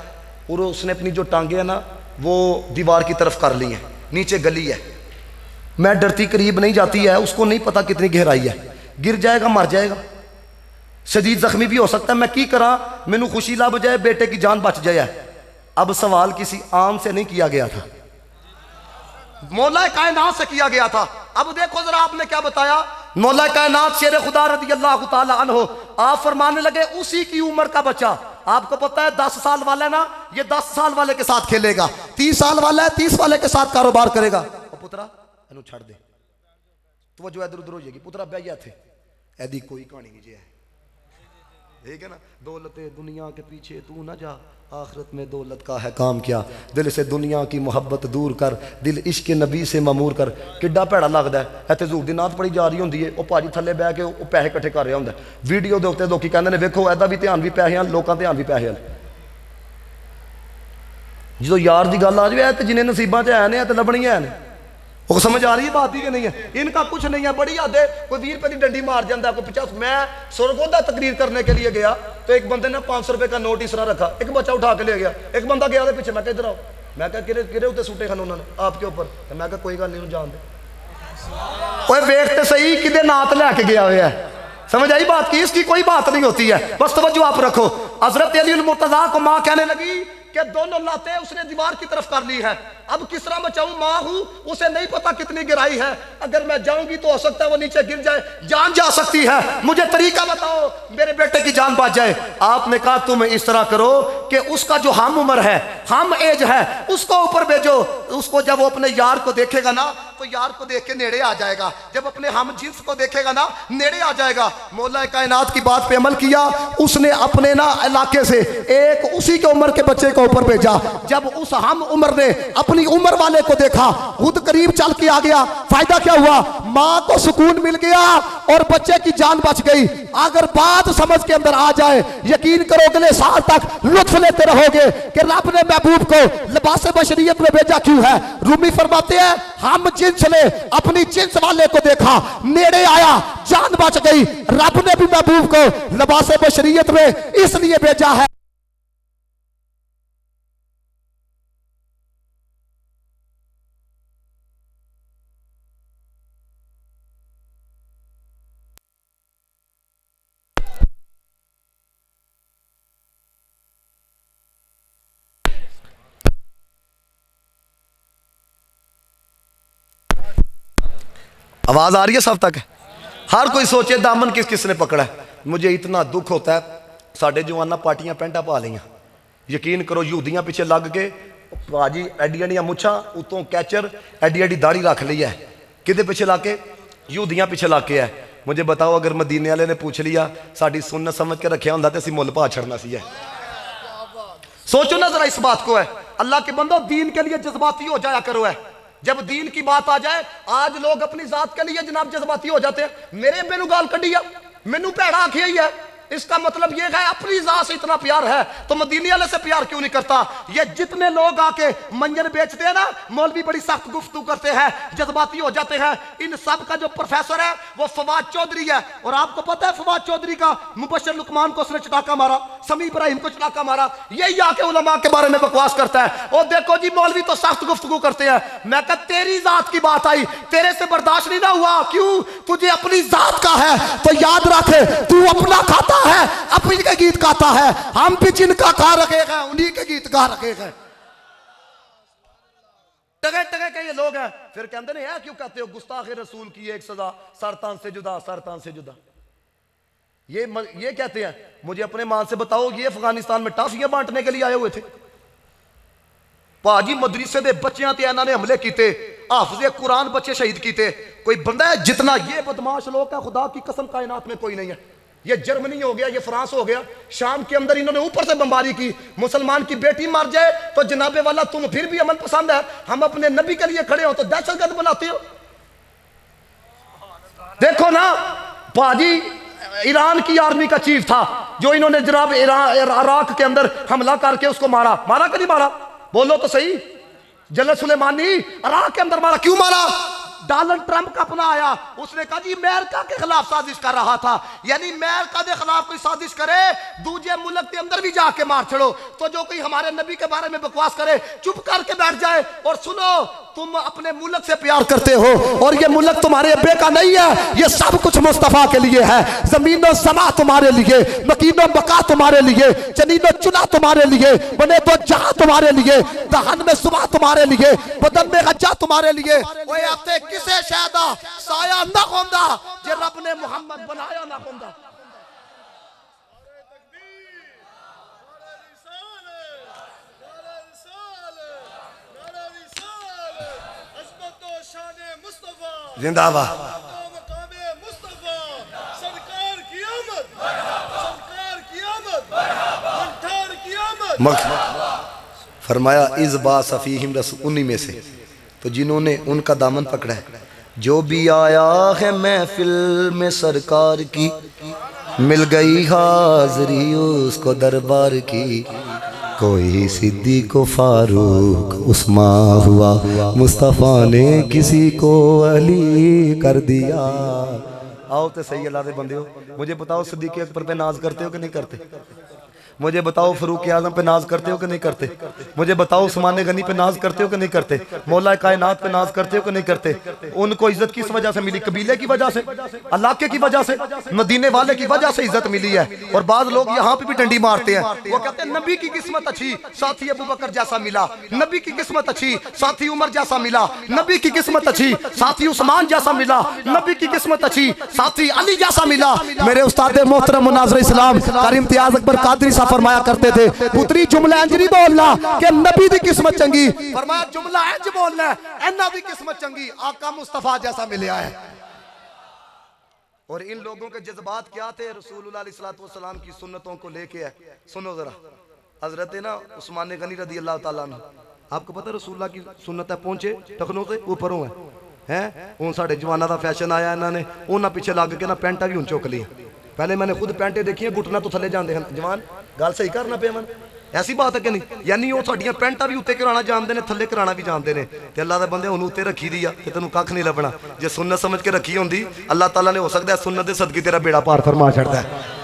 और उसने अपनी जो टांगे है ना वो दीवार की तरफ कर ली है, नीचे गली है, मैं डरती करीब नहीं जाती है, उसको नहीं पता कितनी गहराई है, गिर जाएगा मर जाएगा, शदीद जख्मी भी हो सकता है, मैं की करा मैनू खुशी लब जाए बेटे की जान बच जाए। अब सवाल किसी आम से नहीं किया गया था, मौला कायनात से किया गया था। अब देखो जरा आपने क्या बताया, मौला कायनात शेर खुदा रज़ी अल्लाह ताला अन्हो आप फरमाने लगे उसी की उम्र का बच्चा, आपको पता है 10 साल वाला ना ये 10 साल वाले के साथ खेलेगा, 30 साल वाला है 30 वाले के साथ कारोबार करेगा। पुत्रा इनू छड़ दे, तो जो इधर उधर हो जाएगी, पुत्रा बह गया थे ऐदी कोई कहानी नहीं जी है, ठीक है ना। दौलत दुनिया के पीछे तू ना जा, आखिरत में दौलत का है काम क्या, दिल से दुनिया की मोहब्बत दूर कर, दिल इश्क नबी से ममूर कर। किड्डा भैड़ा लगता है, इतने हजूर दी नात पढ़ी जा रही होंगी है, वह भाजी थले बह के वो पैसे इकट्ठे कर रहा होंगे, वीडियो के उत्ते लोग कहते हैं वेखो एदा भी ध्यान भी पैसे हैं, लोगों का ध्यान भी पैसे हैं। जो यार की गल आ जाए तो जिन्हें नसीबा च है ने तो लभनियां हैं, वो समझ आ रही है बात ही कि नहीं है। इनका कुछ नहीं है, बड़ी हद है, कोई 20 रुपए की डंडी मार जाता है, कोई 50। मैं सुरगोदा तकरीर करने के लिए गया तो एक बंदे ने 500 रुपए का नोट इस तरह रखा, एक बच्चा उठा के ले गया, एक बंदा गया पीछे, मैं इधर आओ, मैं किरे उत्ते सूटे खाने उन्होंने आपके ऊपर, तो मैं कोई गल नहीं जान दे वेखते सही कि नात लैके गया हुआ है, समझ आई बात की, इसकी कोई बात नहीं होती है, बस तवज्जो आप रखो। हजरत अली मुर्तजा को माँ कहने लगी कि दोनों लाते उसने दीवार की तरफ कर ली है, अब किस तरह बचाऊं, माँ हूं उसे नहीं पता कितनी गिराई है, अगर मैं जाऊंगी तो हो सकता है वो नीचे गिर जाए, जान जा सकती है, मुझे तरीका बताओ मेरे बेटे की जान बच जाए। आपने कहा तुम इस तरह करो कि उसका जो हम उम्र है हम एज है उसको ऊपर भेजो, उसको जब वो अपने यार को देखेगा ना तो यार को देख के नेड़े आ जाएगा, जब अपने हम जिन्स को देखेगा ना नेड़े आ जाएगा। मौला कायनात की बात पे अमल किया, उसने अपने ना इलाके से एक उसी के उम्र के बच्चे को ऊपर भेजा, जब उस हम उम्र ने अपनी उम्र वाले को देखा खुद करीब चल के आ गया, फायदा क्या हुआ, मां को सुकून मिल गया और बच्चे की जान बच गई। अगर बात समझ के अंदर आ जाए यकीन करो अगले साल तक लुत्फ लेते रहोगे कि रब ने महबूब को लिबास बशरियत में भेजा क्यों है। रूमी फरमाते हैं हम जिन्स ने अपनी जिन्स वाले को देखा, नेड़े आया, जान बच गई, रब ने भी महबूब को लिबास बशरियत में इसलिए भेजा है। आवाज आ रही है सब तक, हर कोई सोचे दामन किस किस ने पकड़ा है। मुझे इतना दुख होता है, साढ़े जवाना पार्टियां पेंटा पा लिया, यकीन करो यहूदियां पीछे लग के भाजी एडी एडिया मुछा उतों कैचर एडी एडी दाढ़ी रख ली है, कि पीछे ला के यहूदियां पीछे ला के है। मुझे बताओ अगर मदीने वाले ने पूछ लिया साड़ी सुन्नत समझ के रखा होंगे तो असीं मुल भा छड़ना सी है। सोचो ना जरा इस बात को है, अल्लाह के बंदो दीन के लिए जज्बाती हो जाया करो है, जब दीन की बात आ जाए आज लोग अपनी जात के लिए जनाब जज्बाती हो जाते हैं। मेरे बेनू गाल कढ़ी है, मैनू भैड़ा आखिया ही है, इसका मतलब ये है अपनी जात से इतना प्यार है तो मदीने वाले से प्यार क्यों नहीं करता। ये जितने लोग आके मंजर बेचते हैं ना, मौलवी बड़ी सख्त गुफ्तगू करते हैं, जज्बाती हो जाते हैं, इन सब का जो प्रोफेसर है वो फवाद चौधरी है। और आपको पता है फवाद चौधरी का मुबशर लुकमान को उसने चटाका मारा, समी इब्राहिम को चटाका मारा, यही आके उलमा के बारे में बकवास करता है। और देखो जी मौलवी तो सख्त गुफ्तगू करते हैं। मैं कहा तेरी जात की बात आई, तेरे से बर्दाश्त नहीं ना हुआ, क्यों? तुझे अपनी जात का है तो याद रखे तू अपना खाता है, अपनी के गीत गाता है, हम भी जिनका गा रखे हैं उन्हीं के गीत गा रखे हैं। टगे टगे के ये लोग हैं, फिर कहते नहीं है क्यों कहते हो गुस्ताख रसूल की एक सजा, सरतान से जुदा, सरतान से जुदा। ये कहते हैं। मुझे अपने मान से बताओ, ये अफगानिस्तान में टाफियां बांटने के लिए आए हुए थे? भाजी मदरसे दे बच्चियां ते इन्होंने हमले किए, हाफिज़े कुरान बच्चे शहीद किए। कोई बंदा है जितना ये बदमाश लोग है, खुदा की कसम कायनात में कोई नहीं है। ये जर्मनी हो गया, ये फ्रांस हो गया, शाम के अंदर इन्होंने ऊपर से बमबारी की। मुसलमान की बेटी मार जाए तो जनाबे वाला तुम फिर भी अमन पसंद है, हम अपने नबी के लिए खड़े हो तो दहशतगर्द बनाते हो। देखो ना भाजी, ईरान की आर्मी का चीफ था जो इन्होंने जनाब इराक के अंदर हमला करके उसको मारा कि नहीं मारा? बोलो तो सही। जनरल सुलेमानी इराक के अंदर मारा, क्यों मारा? डोनाल्ड ट्रंप का अपना आया, उसने कहा जी अमेरिका के खिलाफ साजिश कर रहा था, यानी अमेरिका के खिलाफ कोई साजिश करे दूसरे मुल्क के अंदर भी जाके मार छड़ो। तो जो कोई हमारे नबी के बारे में बकवास करे चुप करके बैठ जाए और सुनो, तुम अपने मुल्क से प्यार करते हो और ये मुल्क तुम्हारे अब्बे का नहीं है, ये सब कुछ मुस्तफा के लिए है। जमीनो समा तुम्हारे लिए, मकीनो बका तुम्हारे लिए, जनीनो चुना तुम्हारे लिए, बने तो जहां तुम्हारे लिए, दहन में सुबह तुम्हारे लिए, बदन में गज्जा तुम्हारे लिए। ओए आपने किसे शायदा साया ना होंदा जे रब ने मोहम्मद बनाया ना होंदा। जिंदाबाद। फरमाया इस बा सफ़ीहिम रसूल, उन्हीं में से तो जिन्होंने उनका दामन पकड़ा है। जो भी आया है महफिल में सरकार की, मिल गई हाज़री उसको दरबार की। कोई सिद्दीक़ फारूक उस्मान हुआ, मुस्तफ़ा ने किसी को अली कर दिया। आओ तो सही अल्लाह दे बंदे हो, मुझे बताओ सिद्दीक़ अकबर पे नाज करते हो कि नहीं करते? मुझे बताओ फ़ारूक आज़म पे नाज करते हो कि नहीं करते? मुझे बताओ उस्मान गनी पे नाज करते हो कि नहीं करते? मौला कायनात पे नाज करते हो कि नहीं करते? उनको इज्जत किस वजह से मिली? कबीले की वजह से, इलाके की वजह से, मदीने वाले की वजह से इज्जत मिली है। और बाद लोग यहाँ पे भी डंडी मारते हैं, वो कहते हैं नबी की किस्मत अच्छी, साथी अबू बकर जैसा मिला, नबी की किस्मत अच्छी, साथी उमर जैसा मिला, नबी की किस्मत अच्छी, साथी उस्मान जैसा मिला, नबी की किस्मत अच्छी, साथी अली जैसा मिला। मेरे उस्ताद मोहतरम मुनाज़िर इस्लाम कारी इम्तियाज़ अकबर कादरी फरमाया करते थे, पुत्री जुमला इंज नहीं बोलना कि नबी दी किस्मत चंगी, फरमाया जुमला इंज बोलना इन्हां दी किस्मत चंगी, आका मुस्तफा जैसा मिलया है। और इन लोगों के जज्बात क्या थे रसूलुल्लाह अलैहि सलाम की सुन्नतों को लेके है। सुनो जरा, हजरत ना उस्मान गनी रदी अल्लाह ताला अन्हु, आपको पता रसूलुल्लाह की सुन्नत है पहुंचे टखनों से ऊपरों है हुण साडे जवाना दा फैशन आया, इन्होंने उन्हां पिछे लग के ना पैंटा भी हुण चुक ली। पहले मैंने खुद पैंटे देखी, घुटना तो थले जाते हैं जवान, गल सही करना पे मन, ऐसी बात है कि नहीं? यानी वो साडियां पैंटा भी उत्ते कराना जानते हैं, थले कराना भी जानते हैं। ते अल्लाह दे बंदे हुण उत्ते रखी दी आ ते तैनूं कख नहीं लभना। जे सुन्नत समझ के रखी होंदी अल्लाह ताला ने हो सकता है सुन्नत दे सदके तेरा बेड़ा पार फरमा छड़दा है।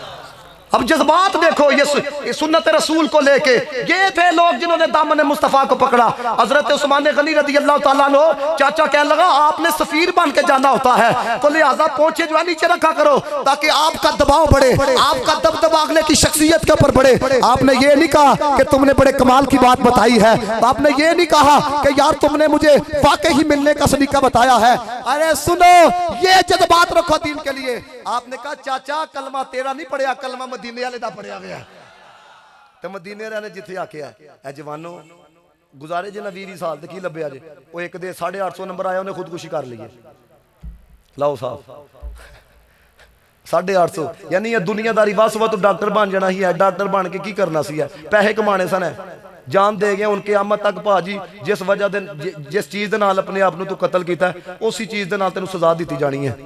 अब जज्बात देखो, ये सुन्नत रसूल को लेके ये थे लोग जिन्होंने दामन मुस्तफ़ा को पकड़ा। हजरत उस्मान गनी रदी अल्लाह ताला अन्हु चाचा कहने लगा आपने सफीर बन के जाना होता है, तो लिहाजा पहुंचे जो है नीचे रखा करो ताकि आपका दबाव बढ़े, आपका दबदबा अगले की शख्सियत के ऊपर बढ़े। आपने ये नहीं कहा कि तुमने बड़े कमाल की बात बताई है, आपने ये नहीं कहा कि यार तुमने मुझे वाकई ही मिलने का सलीका बताया है। अरे सुनो, ये जज्बात रखो दीन के लिए। आपने कहा चाचा कलमा तेरा नहीं पढ़िया, कलमा मदीने वाले दा पढ़िया गया। तो मदीने वाले ने जिथे आखिया है जवानों गुजारे जे ना 20 साल तो की लभ्या जे, वो एक दे 850 नंबर आया उन्हें खुदकुशी कर ली है। लाओ साहब 850, यानी ये दुनियादारी बस वो तो डॉक्टर बन जाना ही है। डॉक्टर बन के की करना सी है, पैसे कमाने सन है, जान दे गए उनके आमद तक भाजी। जिस वजह जिस चीज़ के नाल अपने आप तू कतल किया उसी चीज़ के नाल तेन सजा दी जानी है।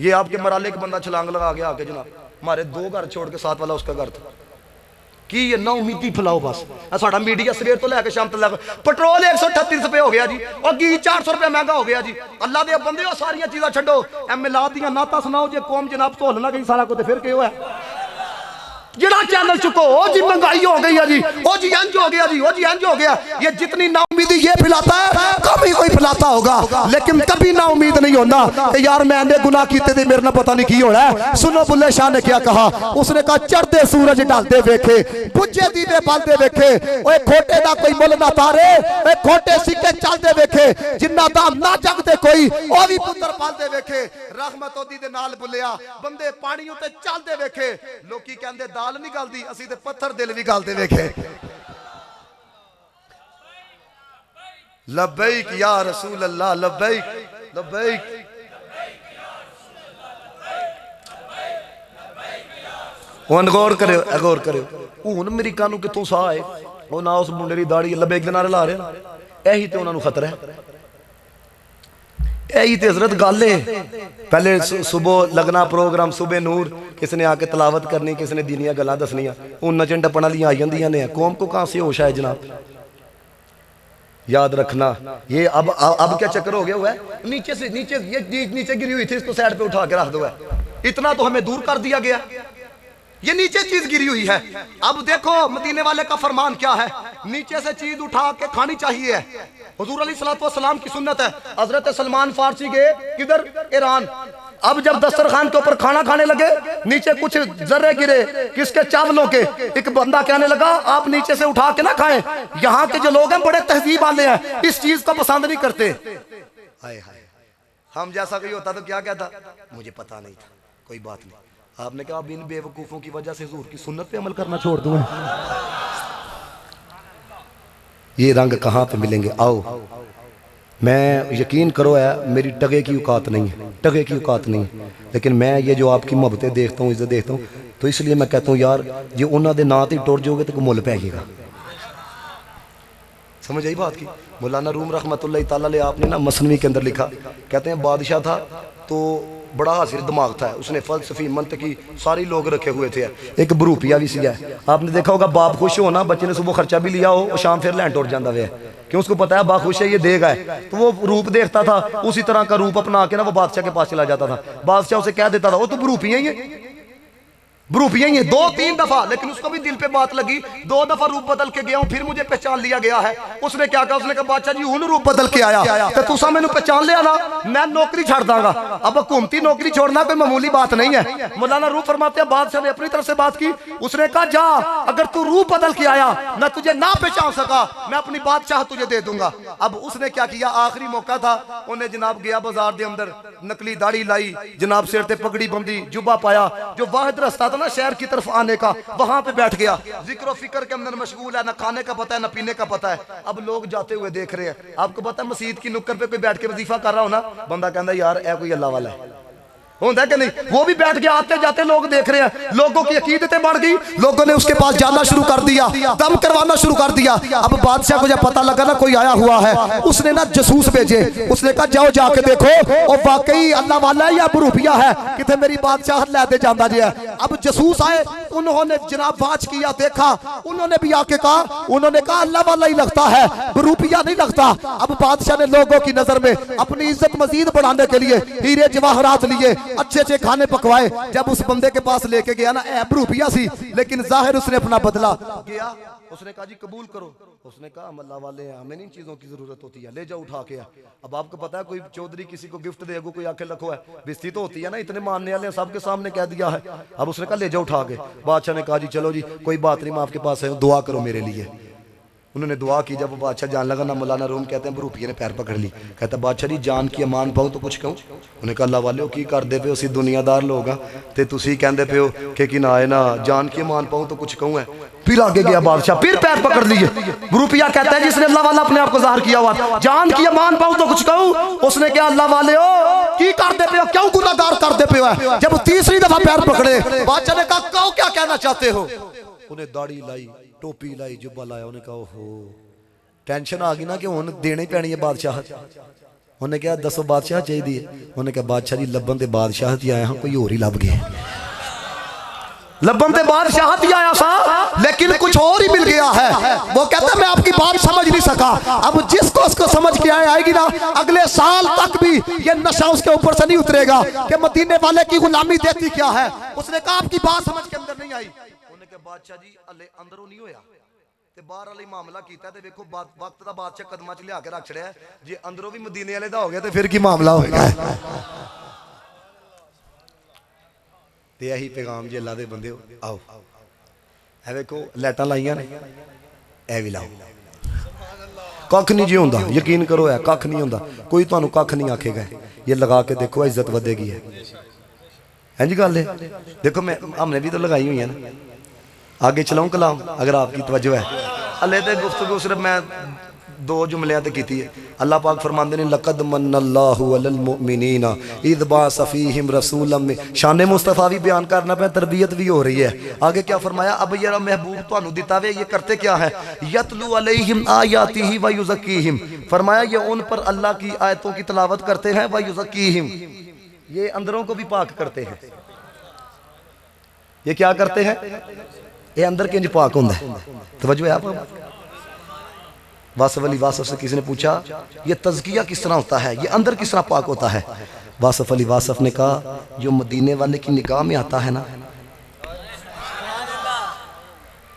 ये आपके मराले एक बंदा छलांग लगा के आके जनाब हमारे 2 घर छोड़ के 7 वाला उसका घर था की ये ना उम्मीदी फैलाओ बस साडा मीडिया सवेर तो लैके शाम तक पेट्रोल 138 रुपए हो गया जी और घी 400 रुपए महंगा हो गया जी अल्लाह दे बंदे हो सारियां चीज़ां छड्डो ए मिलाद दियां नातां सुनाओ जे कौम जनाब धुल ना गई सारा कुछ फिर क्या होया जिहड़ा चैनल चुको ओ जी महंगाई हो गई है जी ओ जी इंज हो गया जी ओ जी इंज हो गया ये जितनी नाउमीदी ये फैलाता है कम ही कोई फैलाता होगा लेकिन कभी ना उम्मीद नहीं होता कि यार मैंने गुनाह कीते थे मेरे ना पता नहीं की होना है। सुनो बुल्ले शाह ने क्या कहा उसने कहा चढ़ते सूरज ढलते वेखे बुझे दीवे बलते वेखे ओए खोटे दा कोई मुल ना तारे ओए खोटे सिक्के चलते वेखे जिन्ना दाम ना जगते कोई ओ भी पुत्र पालते वेखे रहमत ओदी दे नाल बुलिया बंदे पानी उते चलते वेखे लोकी कहंदे दाल नहीं गलदी असी ते पत्थर दिल भी गलते वेखे लब्बैक या रसूल अल्लाह लब्बैक लब्बैक हुन गौर करो हुन अमेरिका नूं कित्थों साह आए ओ ना उस मुंडे दी दाढ़ी लब्बैक दे नारे ला रहे यही ते उन्हां नूं खतरा है यही तो हजरत गल है पहले सुबह लगना प्रोग्राम सुबह नूर किसी ने आके तलावत करनी किसी ने दीनिया गल्लां दसनियां हूं नचन टप्पण वालियां आई जांदियां ने कौम को कहां से होश है जनाब याद रखना ये अब क्या चक्कर हो गया हुआ है नीचे से नीचे गिरी हुई थी इसको साइड पे उठा के रख दो है इतना तो हमें दूर कर दिया गया ये नीचे चीज गिरी हुई है अब देखो मदीने वाले का फरमान क्या है नीचे से चीज उठा के खानी चाहिए हुजूर अलैहिस्सलातु वस्सलाम की सुन्नत है हजरत सलमान फारसी गए किधर ईरान अब जब दस्तरखान के ऊपर खाना खाने लगे नीचे कुछ जर्रे गिरे किसके चावलों के एक बंदा कहने लगा आप नीचे से उठा के ना खाएं यहाँ के जो लोग हैं बड़े तहजीब वाले हैं इस चीज को पसंद नहीं करते हाय हाय हम जैसा कोई होता तो क्या कहता मुझे पता नहीं था कोई बात नहीं आपने कहा अब इन बेवकूफों की वजह से हुजूर की सुन्नत पे अमल करना छोड़ दूं ये रंग कहाँ पे मिलेंगे आओ मैं यकीन करो है मेरी टगे की औकात नहीं है टगे की औकात नहीं है लेकिन मैं ये जो आपकी मोहब्बतें देखता हूँ इज्जत देखता हूँ तो इसलिए मैं कहता हूँ यार ये उन्होंने नां ते टुर जाओगे तो मुल पैगेगा समझ आई बात की मौलाना रूम रहमतुल्लाह तआला अलैह आपने ना मसनवी के अंदर लिखा कहते हैं बादशाह था तो बड़ा हाजिर दिमाग था उसने फलसफी मंतकी सारी लोग रखे हुए थे एक बरूपिया भी सी है आपने देखा होगा बाप खुश हो ना बच्चे ने सुबह खर्चा भी लिया हो और शाम फिर लैंड टुट जाता है क्यों उसको पता है बाप खुश है ये देगा है तो वो रूप देखता था उसी तरह का रूप अपना के ना वो बादशाह के पास चला जाता था बादशाह उसे कह देता था वो तो बरूपिया ही है बरूपिया ही है 2-3 दफा लेकिन उसको भी दिल पे बात लगी 2 दफा रूप बदल के गया हूं फिर मुझे पहचान लिया गया है उसने क्या कहा उसने कहा बादशाह जी हुन रूप बदल के आया तो तुसा मैनू पहचान लिया ना मैं नौकरी छड़ दांगा अब हुकूमती नौकरी छोड़ना कोई मामूली बात नहीं है मौलाना रूप फरमाते हैं बादशाह ने अपनी तरफ से बात की उसने कहा जा अगर तू रूप बदल के आया मैं तुझे ना पहचान सका मैं अपनी बादशाह तुझे दे दूंगा अब उसने क्या किया आखिरी मौका था उन्हें जनाब गया बाजार के अंदर नकली दाढ़ी लाई जनाब सिर ते पगड़ी बंदी जुब्बा पाया जो वाहिद रास्ता था ना शहर की तरफ आने का वहां पे बैठ गया जिक्र फिक्र के अंदर मशगूल है ना खाने का पता है ना पीने का पता है अब लोग जाते हुए देख रहे हैं आपको पता है मस्जिद की नुक्कड़ पे कोई बैठ के वजीफा कर रहा हो ना बंदा कहता यार ऐ कोई अल्लाह वाला है होता है कि नहीं वो भी बैठ के आते जाते लोग देख रहे हैं लोगों की अकीदतें बढ़ गई लोगों ने उसके पास जाना शुरू कर दिया दम करवाना शुरू कर दिया अब बादशाह को जब पता लगा ना कोई आया हुआ है उसने ना जासूस भेजे उसने कहा जाओ जाके देखो और वाकई अल्लाह वाला है या बरूपिया है कितने मेरी बादशाह लैते जाता जी है अब जासूस आए उन्होंने जनाब बाज किया देखा उन्होंने भी आके कहा उन्होंने कहा अल्लाह वाला ही लगता है बरूपिया नहीं लगता अब बादशाह ने लोगों की नजर में अपनी इज्जत मजीद बढ़ाने के लिए हीरे जवाहरात लिए अच्छे अच्छे खाने पकवाए जब उस बंदे के पास लेके गया ना रुपया सी लेकिन जाहिर उसने अपना बदला गया उसने कहा जी कबूल करो उसने कहा हम अल्लाह वाले हैं हमें इन चीजों की जरूरत होती है ले जाओ उठा के अब आपको पता है कोई चौधरी किसी को गिफ्ट देगा कोई आके रखो है बेइज्जती तो होती है ना इतने मानने वाले सबके सामने कह दिया है अब उसने कहा ले जाओ उठा के बादशाह ने कहा जी चलो जी कोई बात नहीं मैं आपके पास है दुआ करो मेरे लिए उन्होंने दुआ की जब बादशाह जान लगा ना मौलाना रूम कहते हैं बरूपिया ने पैर पकड़ ली कहता बादशाह जी जान की अमान पाओ तो कुछ कहूँ उन्हें कहा अल्लाह वाले की करते पे असी दुनियादार लोग हाँ तो तुसी कहते पे हो कि ना आए ना जान की अमान पाऊँ तो कुछ कहूँ है फिर आगे गया बादशाह फिर पैर पकड़ लिए बरूपिया कहता है जिसने अल्लाह वाला अपने आप को जाहिर किया हुआ जान की अमान पाऊँ तो कुछ कहूँ उसने क्या अल्लाह वाले हो की करते पे हो क्यों गुनाहगार करते पे हो जब तीसरी दफा पैर पकड़े बादशाह ने कहा कहो क्या कहना चाहते हो उन्हें दाढ़ी लाई टोपी लाई जुब्बा लाया उन्हें कहा ओहो टेंशन आ गई ना कि हुन देनी पैनी है बादशाह उन्हें क्या दसो बादशाह चाहिए उन्हें कहा बादशाह जी लभन ते बादशाह जी आया हाँ कोई होर ही लभ गए लब्बन ते बादशाहत ही आया सा, लेकिन कुछ और ही मिल गया है। वो कहता मैं आपकी बात समझ नहीं सका। अब जिसको उसको समझ के आएगी ना, अगले साल तक भी ये नशा उसके ऊपर से नहीं उतरेगा कि मदीने वाले की गुलामी देती क्या है। उसने कहा आपकी बात समझ के अंदर नहीं आई। उन्होंने कहा बादशाह जी हले अंदरों नहीं होया ते बाहर वाले मामला कीता ते देखो वक्त दा बादशाह कदमां च लिया के रख छड़िया, जे अंदरों भी मदीने वाले दा हो गया ते फिर की मामला होएगा। ते यही पैगाम जे अल्लाह दे बंदे आओ, ए देखो लाइटां लाइयां ने, ए भी लाओ, कख नहीं जी होंदा, यकीन करो है कख नहीं होंदा, कोई तुहानू कख नहीं आखेगा। ये लगा के देखो इज्जत वधेगी है। हैं जी गल है, देखो मैं हमने भी तो लगाई हुई है ना। आगे चलाऊं कलाम अगर आपकी तवज्जो है। हले तो गुफ्तगू सिर्फ मैं दो जुमलियां ते कीती है। अल्लाह पाक फरमाते ने लक़द मन्नल्लाहु अलल मुमिनीना इज़ बअस फ़ीहिम रसूलन में, शान मुस्तफ़ा भी बयान करना पे, तरबियत भी हो रही है। आगे क्या फरमाया, अब यार महबूब तुहानू दिता वे, ये करते क्या है, यतलू अलैहिम आयातिही व युज़क्कीहिम, फरमाया ये उन पर अल्लाह की आयतों की तिलावत करते हैं, व युज़क्कीहिम, ये अंदरों को भी पाक करते हैं। ये क्या करते हैं, ये अंदर के इंज पाक होंदा है। तवज्जो है आप। वासफ अली वासफ से किसी ने पूछा ये तज़किया किस तरह होता है, ये अंदर किस तरह पाक होता है। वासफ अली वासफ ने कहा जो मदीने वाले की निगाह में आता है ना,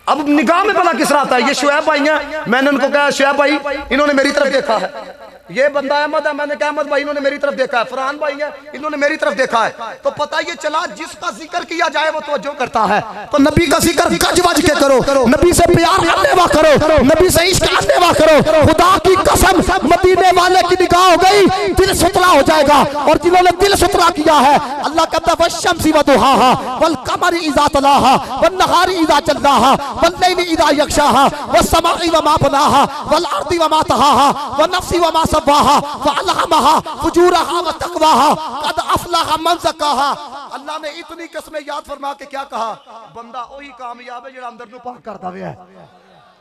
अब निगाह में भला किस तरह आता है। ये शुएब भाई हैं, मैंने उनको कहा शुएब भाई इन्होंने मेरी तरफ देखा है, ये बंदा अहमद है, मैंने कहा अहमद भाई इन्होंने मेरी तरफ देखा है, फरहान भाई है इन्होंने मेरी तरफ देखा है। तो पता ये चला जिसका जिक्र किया जाए वो तवज्जो करता है। तो नबी का जिक्र गज बज के करो, नबी से प्यार अन्नेवा करो, नबी से इश्क अन्नेवा करो। खुदा की कसम मदीने वाले की निगाह हो गई, दिल सुतरा हो जाएगा। और जिन्होंने दिल सुतरा किया है, अल्लाह कहता वश्शम्सी वदुहाहा वल कमरी इज़ा तलाहा वन नहारी इज़ा जल्लाहा वल लैली इज़ा यग़शाहा वस समाई वमा बनाहा वल अर्दी वमा तहाहा वन नफ्सी वमा सव्वाहा वअल्हमहा फुजूरहा व तक़वाहा क़द अफ़लह मन ज़क्काहा। अल्लाह ने इतनी कसमें याद फरमा के क्या कहा, बंदा वही कामयाब है जो अंदर नू पाक करता है।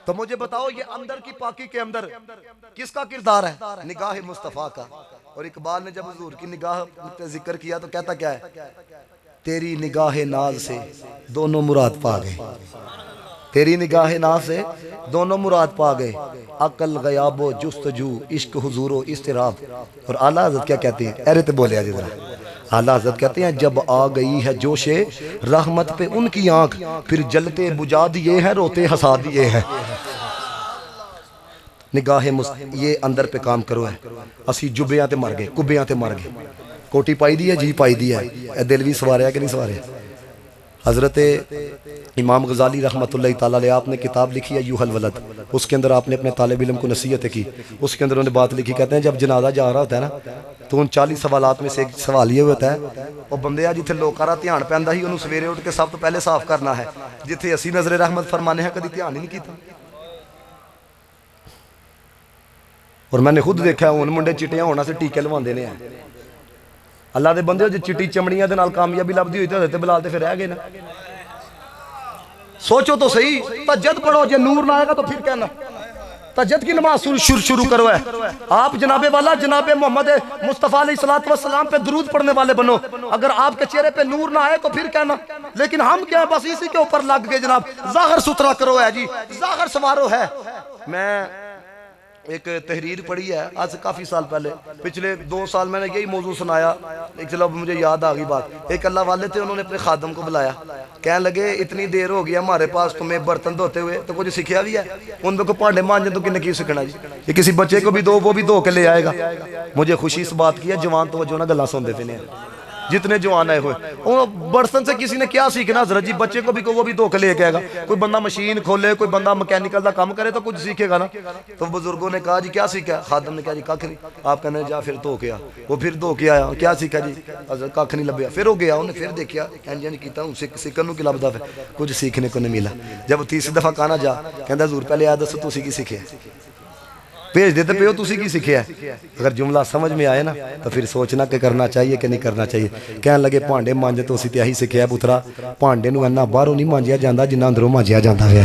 तो मुझे बताओ ये अंदर की पाकी के अंदर किसका किरदार है, निगाह मुस्तफ़ा का। और इकबाल ने जब हुजूर की निगाह का जिक्र किया तो कहता क्या है, तेरी निगाह नाज से दोनों मुराद पा गए, तेरी निगाह नाज से दोनों मुराद पा गए, अकल गयाबो जुस्तजू इश्क हुजूरो इस्तिराब। और आला हज़रत क्या कहते हैं, अरे तो बोले जरा, आला हज़रत कहते हैं जब आ गई है जोशे रहमत पे उनकी आंख, फिर जलते बुझा दिए हैं रोते हंसा दिए हैं। निगाह ये अंदर पे काम करो है। असी जुबियां ते मर गए, कुबियां ते मर गए, कोटी पाई दी है, जी पाई दी है, दिल भी सवारिया कि नहीं सवारिया। हज़रत इमाम गज़ाली रहमतुल्लाह ताला अलैह आपने किताब लिखी है यूहल वलद, उसके अंदर आपने अपने तालिब इल्म को नसीहत की। उसके अंदर उन्होंने बात लिखी, कहते हैं जब जनाजा जा रहा होता है ना तो उन 40 सवालात में से एक सवाल ये होता है, और बंदे आ जिथे लोगों का ध्यान पैंदा ही उन्होंने सवेरे उठ के सब तो पहले साफ करना है, जिथे असी नजरे रहमत फरमाने हैं कभी ध्यान ही नहीं किया। और मैंने खुद देखा हूँ मुंडे चिट्टियां होना से टीके लवाते ने। अल्लाह के बंदे जो चिट्टी चमड़ियां दे नाल कामयाबी लभदी हुई तो बिलाल ते फिर रह गए ना। सोचो तो सही, तहज्जुद पढ़ो, जे नूर ना आएगा तो फिर कहना तहज्जुद की नमाज शुरू करो है। आप जनाबे वाला जनाबे मोहम्मद मुस्तफ़ा अलैहिस्सलातु वस्सलाम पे दुरूद पढ़ने वाले बनो। अगर आपके चेहरे पे नूर ना आए तो फिर कहना, लेकिन हम क्या बस इसी के ऊपर लग गए जनाब। ज़ाहिर सुथरा करो है जी, ज़ाहिर संवारो है। मैं एक तहरीर पढ़ी है आज काफ़ी साल पहले, पिछले 2 साल मैंने यही मौजू सुनाया। एक चलो मुझे याद आ गई बात। एक अल्लाह वाले थे, उन्होंने अपने खादम को बुलाया, कहने लगे इतनी देर हो गई हमारे पास तुम्हें बर्तन धोते हुए, तो कुछ सीखा भी है? उनको को भांडे मांझे तो किन्ने की सीखना जी, ये किसी बच्चे को भी दो वो भी धो के ले आएगा। मुझे खुशी इस बात की है जवान तो जो ना गल्ला सुनते पे जितने जवान आए हुए, बर्तन से किसी ने क्या सीखना हज़रत जी, बच्चे को भी वो भी धो के लेके आएगा। कोई बंदा मशीन खोले, कोई बंदा मैकेनिकल का काम करे तो कुछ सीखेगा ना। तो बुजुर्गों ने कहा जी क्या सीखा, खादम ने कहा जी कख नहीं। आप कहने जा फिर धो के आ, वो फिर धो के आया, क्या सीखा जी, हज़रत कख नहीं लभ्या। फिर हो गया, उन्हें फिर देखा इंज इंज किया, सीखने को लभदा, फिर कुछ सीखने को नहीं मिला। जब तीसरी दफा कहना जा, कहता हज़ूर पहले आ दसो तुसी की सीखे, भेज देते पे हो तुसी की सीखे है। अगर जुमला समझ में आए ना तो फिर सोचना कि करना चाहिए कि नहीं करना चाहिए। कहने लगे भांडे मांजे तो असीं ते यही सीखिया पुत्रा, भांडे नूं इन्ना बाहरों नहीं मांजिया जाता जिन्ना अंदरों मांजिया जाता है।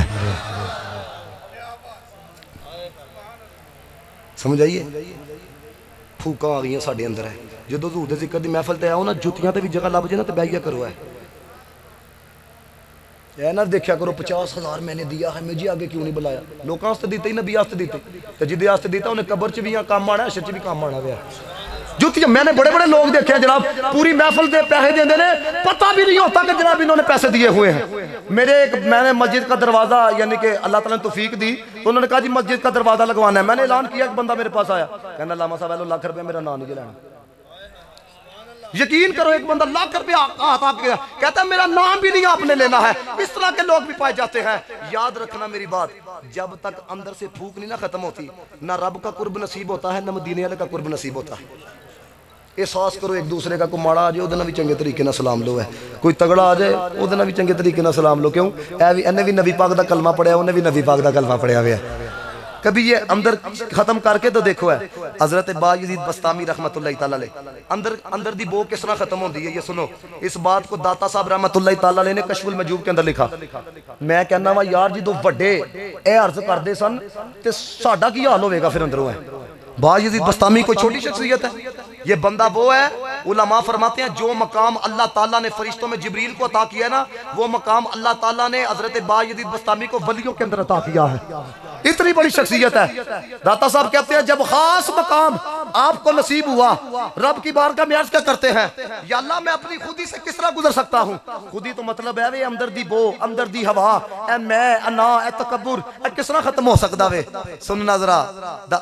समझ आइए, फूका आ गई साडे अंदर है। जो हज़ूर दे जिक्र दी महफिल ते आओ ना, जुत्तियां ते भी जगह लभ जाए ना तो बह गया करो है। ए ना देखा करो 50,000 मैंने दिया है, मुझे आगे क्यों नहीं बुलाया? लोगों वास्ते दीते ही नबी वास्ते दीते, तो जिदे वास्ते दीता उन्हें कबर च भी काम आना, अशर च भी काम आना गया। जुतियां मैंने बड़े बड़े लोग देखे हैं जनाब, पूरी महफिल के पैसे देते ने, पता भी नहीं होता कि जनाब इन्होंने पैसे दिए हुए हैं। मैंने मस्जिद का दरवाजा यानी कि अल्लाह ताला ने तौफीक दी, तो उन्होंने कहा जी मस्जिद का दरवाजा लगवाना है। मैंने ऐलान किया, एक बंदा मेरे पास आया, कहना लामा साहब लाख रुपया मेरा नाम नहीं लेना। यकीन करो, एक बंदा लाख रुपया कहता है मेरा नाम भी नहीं आपने लेना है। इस तरह के लोग भी पाए जाते हैं। याद रखना मेरी बात, जब तक अंदर से फूक नहीं ना खत्म होती, ना रब का कुर्ब नसीब होता है, ना मदीने वाले का कुर्ब नसीब होता है। एहसास करो एक दूसरे का, कोई माड़ा आ जाए उहदे नाल भी चंगे तरीके नाल सलाम लो है, कोई तगड़ा आ जाए उहदे नाल भी चंगे तरीके नाल सलाम लो। क्यों? इन्हें भी नबी पाक दा कलमा पढ़िया, उन्हें भी नबी पाक दा कलमा पढ़िया हुआ। कभी ये अंदर खत्म करके तो देखो है, हजरत बायजीद बस्तामी रहमतुल्लाह तआला अलैह अंदर दी बो किस तरह खत्म होती है, ये सुनो। इस बात को दाता साहब रहमतुल्लाह तआला अलैह ने कशफुल मजूब के अंदर लिखा। मैं कहना वा यार जो वड्डे ए अर्ज करते सन ते साडा की हाल होगा फिर अंदरों है। बायजीद बस्तामी कोई छोटी शख्सियत है? ये बंदा वो है, उलमा फरमाते हैं जो मकाम अल्लाह ताला ने फरिश्तों में जिब्रील को अता किया ना, वो मकाम अल्लाह ताला ने हजरत बायजीद बस्तामी को वलियों के अंदर अता किया है। इतनी बड़ी शख्सियत है। दाता साहब कहते हैं जब खास मकाम आपको नसीब हुआ, रब की बारगाह में अर्ज क्या करते हैं, या अल्लाह मैं अपनी खुदी से किस तरह गुजर सकता हूँ? खुदी तो मतलब है वे अंदर दी बो, अंदर दी हवा, ए मैं अना ए तकब्बुर किस तरह खत्म हो सकता वे? सुनना जरा,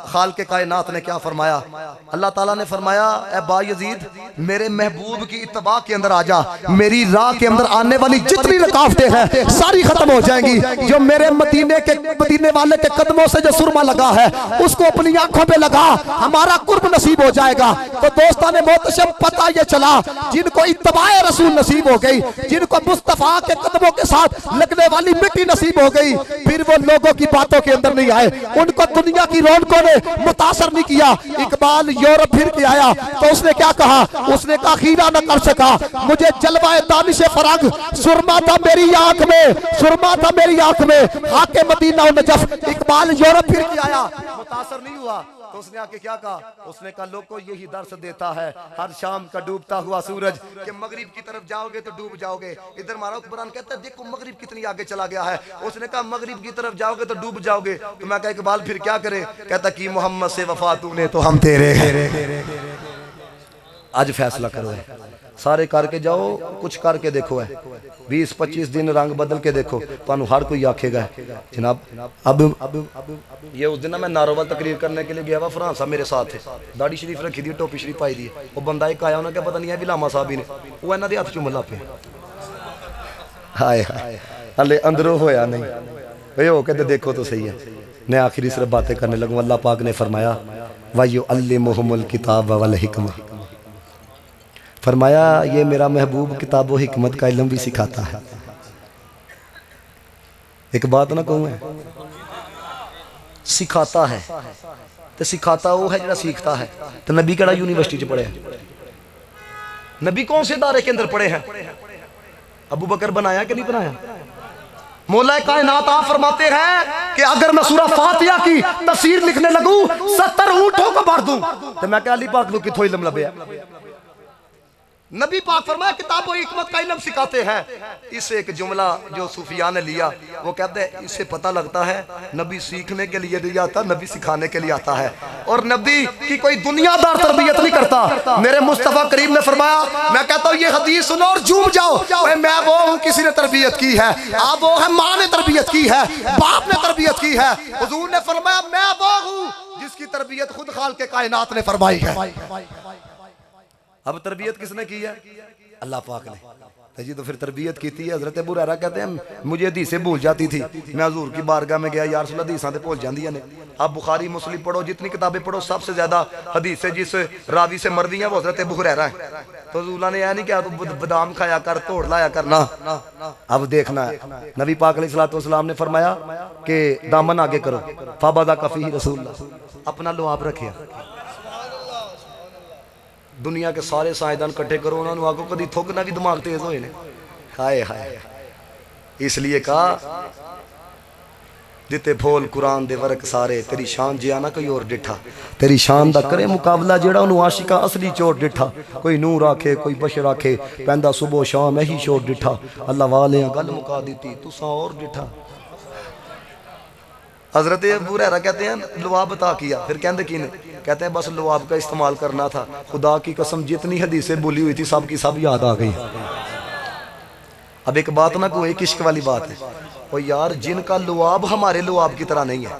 खाल के कायनात ने क्या फरमाया। अल्लाह ताला ने फरमाया ए बायजीद मेरे महबूब की इत्तबा के अंदर आ जा, मेरी राह के अंदर आने वाली जितनी रुकावटें हैं सारी खत्म हो जाएंगी। जो मेरे मदीने वाले के कदमों से जो सुरमा लगा है उसको अपनी आंखों पे लगा, हमारा कुर्ब नसीब हो जाएगा। तो दोस्तान मोहतशम पता ये चला, जिनको इत्तबाए रसूल नसीब हो गई, जिनको मुस्तफा के कदमों के साथ लगने वाली मिट्टी नसीब हो गई, फिर वो लोगों की बातों के अंदर नहीं आए, उनको दुनिया की रौनकों ने मुतासर नहीं किया। इकबाल यूरोप फिर के आया तो उसने क्या कहा? उसने कहा खीरा न कर सका मुझे जलवाए दानिश फराग, सुरमा था मेरी आंख में, सुरमा था मेरी आंख में, हाके मदीना और नजफ। इकबाल यूरोप फिर के आया, मुतासर नहीं हुआ, तो उसने आके क्या कहा? उसने कहा लोग को यही दर्श देता है हर शाम का डूबता हुआ सूरज कि मगरिब की तरफ जाओगे तो डूब जाओगे। इधर मारो कुरान कहता है देखो मगरिब कितनी आगे चला गया है। उसने कहा मगरिब की तरफ जाओगे तो डूब जाओगे। तो मैं कहा इकबाल फिर क्या करे? कहता कि मोहम्मद से वफा तूने तो हम तेरे हैं। आज फैसला करो है, सारे करके जाओ, कुछ करके देखो है, 20-25 दिन रंग बदल के देखो, तो हर कोई आखेगा जनाब अब ये उस दिन मैं नारोवाल तकरीर करने के लिए गया हुआ, फ्रांस साहब मेरे साथ है, दाढ़ी शरीफ रखी दी, टोपी शरीफ पाई दी, वो बंदा एक आया, उन्हें क्या पता नहीं है भी लामा साहब ही ने, वो इन्हों के हथ चुमला पे, हाय हाय हले अंदरों होया नहीं भाई, हो कहते देखो तो सही है। मैं आखिरी सिर्फ बातें करने लगूँ। अल्लाह पाक ने फरमाया वयुअल्लिमुहुमुल किताब वल हिकमा, फरमाया ये मेरा महबूब किताब व हिकमत का इल्म भी सिखाता है। एक बात ना कहूँ है, सिखाता है तो सिखाता वो है जो सीखता है। तो नबी केड़ा यूनिवर्सिटी च पढ़े हैं? नबी कौन से इदारे के अंदर पढ़े हैं? अबू बकर बनाया कि नहीं बनाया? मौला कायनात आप फरमाते हैं कि अगर मैं सूरह फातिहा की तफसीर लिखने लगूं 70 ऊंटों को मार दूं। तो मैं क्या अली पाक को किथों इल्म लभया? नबी पाक फरमाया किताब और हिकमत का इल्म सिखाते हैं। इस एक जुमला जो सूफिया ने लिया, वो कहते हैं इससे पता लगता है नबी सीखने के लिए नहीं आता, नबी सिखाने के लिए आता है। और नबी की कोई दुनियादार तरबियत नहीं करता। मेरे मुस्तफा करीम ने फरमाया, मैं कहता हूँ ये हदीस सुनो और झूम जाओ, मैं वो हूँ किसी ने तरबियत की है, आप वो है माँ ने तरबियत की है, बाप ने तरबियत की है। हुजूर ने फरमाया मैं वो हूँ जिसकी तरबियत खुद खाल के कायनात ने फरमाई है। अब तरबियत किसने की है? अल्लाह पाक ने। जी तो फिर तरबियत की थी। हजरत अबू हुरैरा कहते हैं मुझे हदीसें भूल जाती थी, मैं हुजूर की बारगाह में गया, यार रसूल अल्लाह हदीसां ते भूल जांदियां ने। आप बुखारी मुस्लिम पढ़ो, जितनी किताबें पढ़ो, सबसे ज्यादा हदीसें जिस रावी से मरवी हैं वो हजरत अबू हुरैरा है। तो हुजूर ने यह नहीं कहा तू बादाम खाया कर, तोड़ लाया कर ना। अब देखना है नबी पाक अलैहिस्सलातु वस्सलाम ने फरमाया कि दामन आगे करो, फबादा कफी रसूलुल्लाह, अपना लुआब रखे। दुनिया के सारे साइंसदान इकट्ठे करो, उन्होंने आगो कभी थुक ना भी दिमाग तेज होए ने। हाय हाय, इसलिए कहा दिते फूल कुरान दे वर्क सारे, तेरी शान जिया ना कोई और डिठा, तेरी शान दा करे मुकाबला जेड़ा उन्होंने आशिका असली चोर डिठा। कोई नूर आखे कोई बशर आखे, पैंदा सुबह शाम यही शोर डिठा। अल्लाह वाले गल मुका दी तुसा और डिठा। हजरत अबू हुरैरा कहते हैं लुआब अता किया, फिर कहते की ने, कहते हैं बस लुआब का इस्तेमाल करना था। खुदा की कसम जितनी हदीसें बोली हुई थी सब की सब याद आ गई। अब एक बात ना कोई इश्क वाली बात है, और यार जिनका लुआब हमारे लुआब की तरह नहीं है।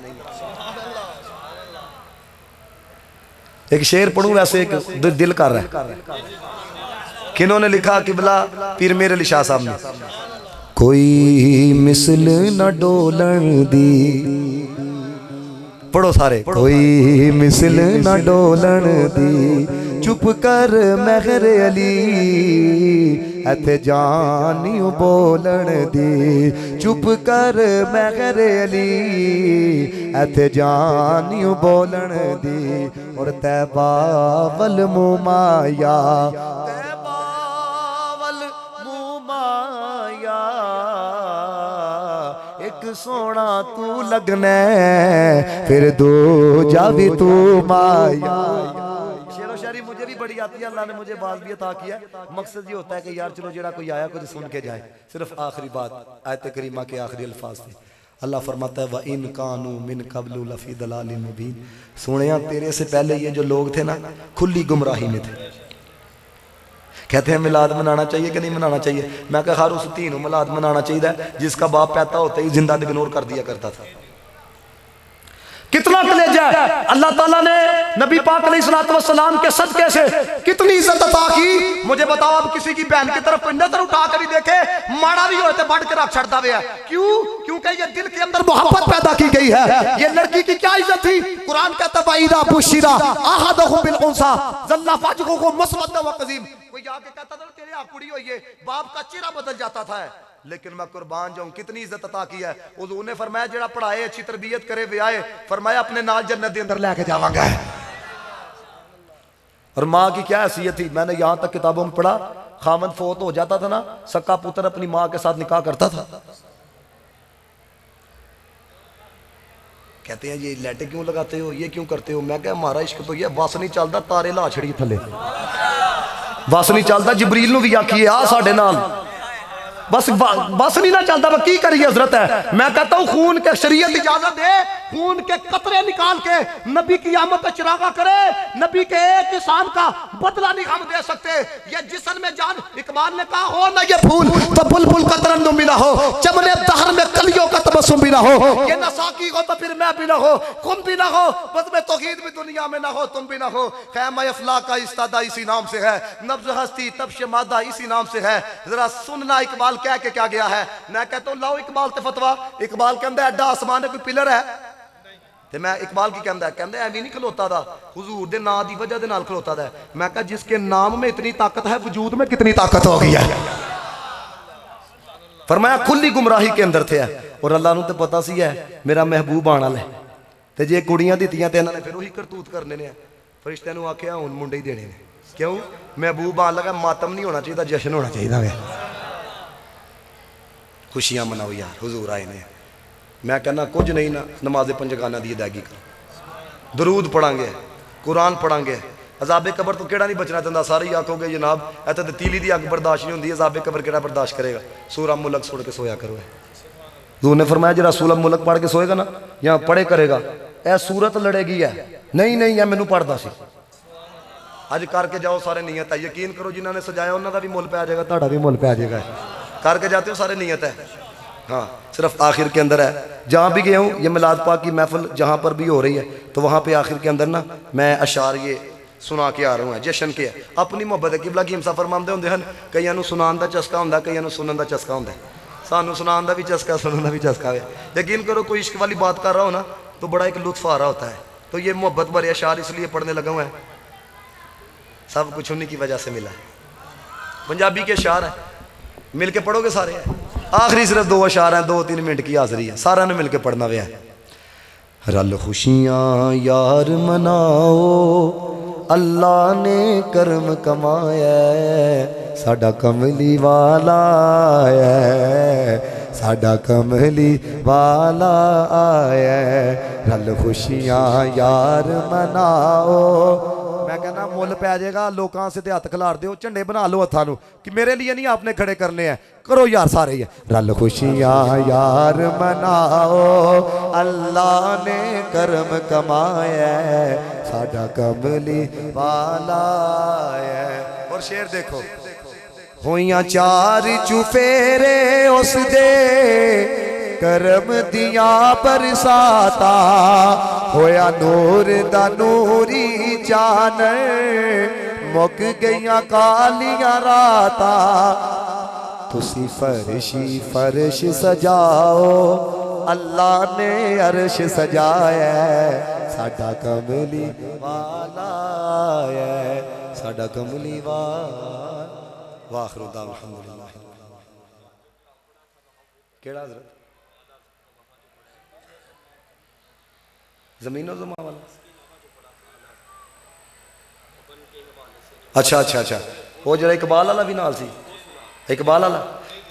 एक शेर पढ़ूं वैसे एक दिल कर रहा है, किन्होंने लिखा? किबला पीर मेरे अली शाह साहब ने। कोई मिसल न डोलन दी, पढ़ो सारे। कोई मिसल न डोलन दी, चुप कर महर अली, एथे जानियो बोलन दी। चुप कर महर अली, एथे जानियो बोलन दी। और तैबा वल मुमाया, तैबा वल मुमाया, एक सोना तू लगना फिर दो जावी तू माया। शेरो शायरी मुझे भी बड़ी आती है, अल्लाह ने मुझे बाल भी अता किया। मकसद ये होता है कि यार चलो जेड़ा कोई आया कुछ सुन के जाए। सिर्फ आखिरी बात आयत करीमा के आखिरी अल्फाज थे। अल्लाह फरमाता है व इन कानू मिन कब्लु लफी दलालिन मुबीन। सुनिया तेरे से पहले ये जो लोग थे ना खुली गुमराही में थे। कहते हैं मिलाद मनाना चाहिए कि नहीं मनाना चाहिए? मैं कहा हर उस तीन मिलाद मनाना चाहिए जिसका बाप पैदा होते ही जिंदा इग्नोर कर दिया करता था। कितना कलेजा है। अल्लाह ताला ने नबी पाक अलैहिस्सलाम के सदके से कितनी इज्जत अता की। मुझे बताओ अब किसी की बहन की तरफ नजर उठा कर ही देखे, माड़ा भी होते बढ़ कर आप छड़ता हुआ। क्यों? क्योंकि ये दिल के अंदर मोहब्बत पैदा की गई है। ये लड़की की क्या इज्जत थी? कुरान कहता है इदा बुशिरा अहदहुम बिल उनसा ज़ल्ला वजहुहु मुस्वद्दन व कज़ीम। कोई आके कहता था तेरे यहाँ कुड़ी हुई है, बाप का चेहरा बदल जाता था। लेकिन मैं कुर्बान जाऊं कितनी इज्जत अता की है। हुजूर ने फरमाया जेड़ा पढ़ाए अच्छी तरबियत करे वे आए, फरमाया अपने नाल जन्नत के अंदर लेके जावांगा। और माँ की क्या हैसियत थी? मैंने यहां तक किताबों में पढ़ा, खामन फोत हो जाता था ना, सक्का पुत्र अपनी माँ के साथ निकाह करता था। कहते हैं ये लाइटें क्यों लगाते हो, ये क्यों करते हो? मैं क्या हमारा इश्क तो ये बस नहीं चलता, तारे ला छड़ी थले बस नहीं चलता। जिबरील नूं भी आखिए आ साडे नाल, बस नहीं ना चलता। वह की करिए हजरत है। मैं कहता हूं खून के शरीयत इजाजत दे, खून के कतरे निकाल के नबी की आमद का चिरागा करे। नबी के एक इंसान का बदला नहीं हम दे सकते। ये जिस्म में जान, इकबाल ने कहा हो ना ये फूल तो बुलबुल का तरन्नुम भी ना हो, चमने दहर में कलियों का तबस्सुम भी ना हो, ये ना साकी हो तो फिर मैं भी ना हो, तुम भी ना हो, बस में तौहीद भी दुनिया में ना हो, तुम भी ना हो। ख़ैमा अफला का इस्तादा इसी नाम से है, नब्ज़ हस्ती तब्श मादा इसी नाम से है। जरा सुनना इकबाल कह के क्या गया है। मैं कहता हूं लाओ इकबाल ते फतवा। इकबाल कहंदा एडा आसमान है कोई पिलर है, ते मैं इकबाल की कहंदा एवं नहीं खलोता था, हुजूर दे नाम दी वजह दे नाल खलोता था। मैं कहा जिसके नाम में इतनी ताकत है वजूद में कितनी ताकत हो गई है। फरमाया खुली गुमराही के अंदर थे। और अल्लाह नूं ते पता सी है मेरा महबूब आने वाला है, ते जे कुड़ियां दित्तियां ते इन्हां ने फिर वही करतूत करने ने। फरिश्तियां नूं आखिया हुण मुंडे ही देने ने। क्यों? महबूब आन लगा, मातम नहीं होना चाहिए, जश्न होना चाहिए। खुशियां मनाओ यार, हुजूर आए ने। मैं कहना कुछ नहीं ना, नमाज पंजगाना की अदायगी करो, दरूद पढ़ांगे, कुरान पढ़ांगे। अजाबे कबर तो केड़ा नहीं बचना चाहता। सारे ही आखोगे जनाब इत्थे तो तीली की अग बर्दाश्त नहीं होंगी, अजाबे कबर केड़ा बर्दाश्त करेगा। सूरह मुल्क सुन के सोया करो। हुजूर ने फरमाया जरा सूरह मुल्क पढ़ के सोएगा ना या पढ़े करेगा, यह सूरत लड़ेगी है। नहीं नहीं है मैनू पढ़ता सी। अज करके जाओ सारे नियत है, यकीन करो जिन्होंने सजाया उन्होंने भी मुल पै जाएगा, तुहाडा भी मुल पै जाएगा। करके जाते हो सारे नियत है। हाँ सिर्फ आखिर के अंदर है। जहाँ भी गया हूँ ये मिलाद पाक की महफिल जहाँ पर भी हो रही है तो वहाँ पे आखिर के अंदर ना मैं अशार ये सुना के आ रहा हूँ। जशन के अपनी मुहब्बत है। किबला कीम सफर फरमाते होंगे हैं कईयां सुनान का चस्का होंगे, कईयां सुनने का चस्का होंगे। सानू सुनान का भी चस्का, सुनने का भी चस्का है। यकीन करो कोई इश्क वाली बात कर रहा हो ना तो बड़ा एक लुत्फ आ रहा होता है। तो ये मोहब्बत भरे अशार इसलिए पढ़ने लगा हुआ है, सब कुछ उन्हीं की वजह से मिला है। पंजाबी के अशार है, मिल के पढ़ोगे सारे हैं। आखिरी सिर्फ 2 अशार हैं, 2-3 मिनट की हाजिरी है, सारा ने मिल के पढ़ना हुआ है। रल खुशियाँ यार मनाओ, अल्लाह ने करम कमाया, साडा कमली वाला है, साडा कमली वाला आया है, रल खुशियां यार मनाओ। मैं कहना मुल पै जाएगा, लोगों से हथ खिलार दो, झंडे बना लो हथा नू कि मेरे लिए नहीं आपने खड़े करने हैं, करो यार सारे ही। रल खुशियां यार मनाओ, अल्लाह ने करम कमाया है, साडा कमली वाला है। और शेर देखो, होइयां चार चुफेरे उस दे करम दिया बरसाता, होया नूर दा नूरी जान, मुक गईयां कालियां राता। तुसी फर्शी फर्श सजाओ, अल्लाह ने अर्श सजाया है, साडा कमली वाला है, साडा कमली वाला। वाखिरु दावा अल्हम्दुलिल्लाह। केड़ा हज़रत? जमीनो जमा वाला? अच्छा अच्छा अच्छा, वो जरा इकबाल वाला भी नाल सी, इकबाल वाला।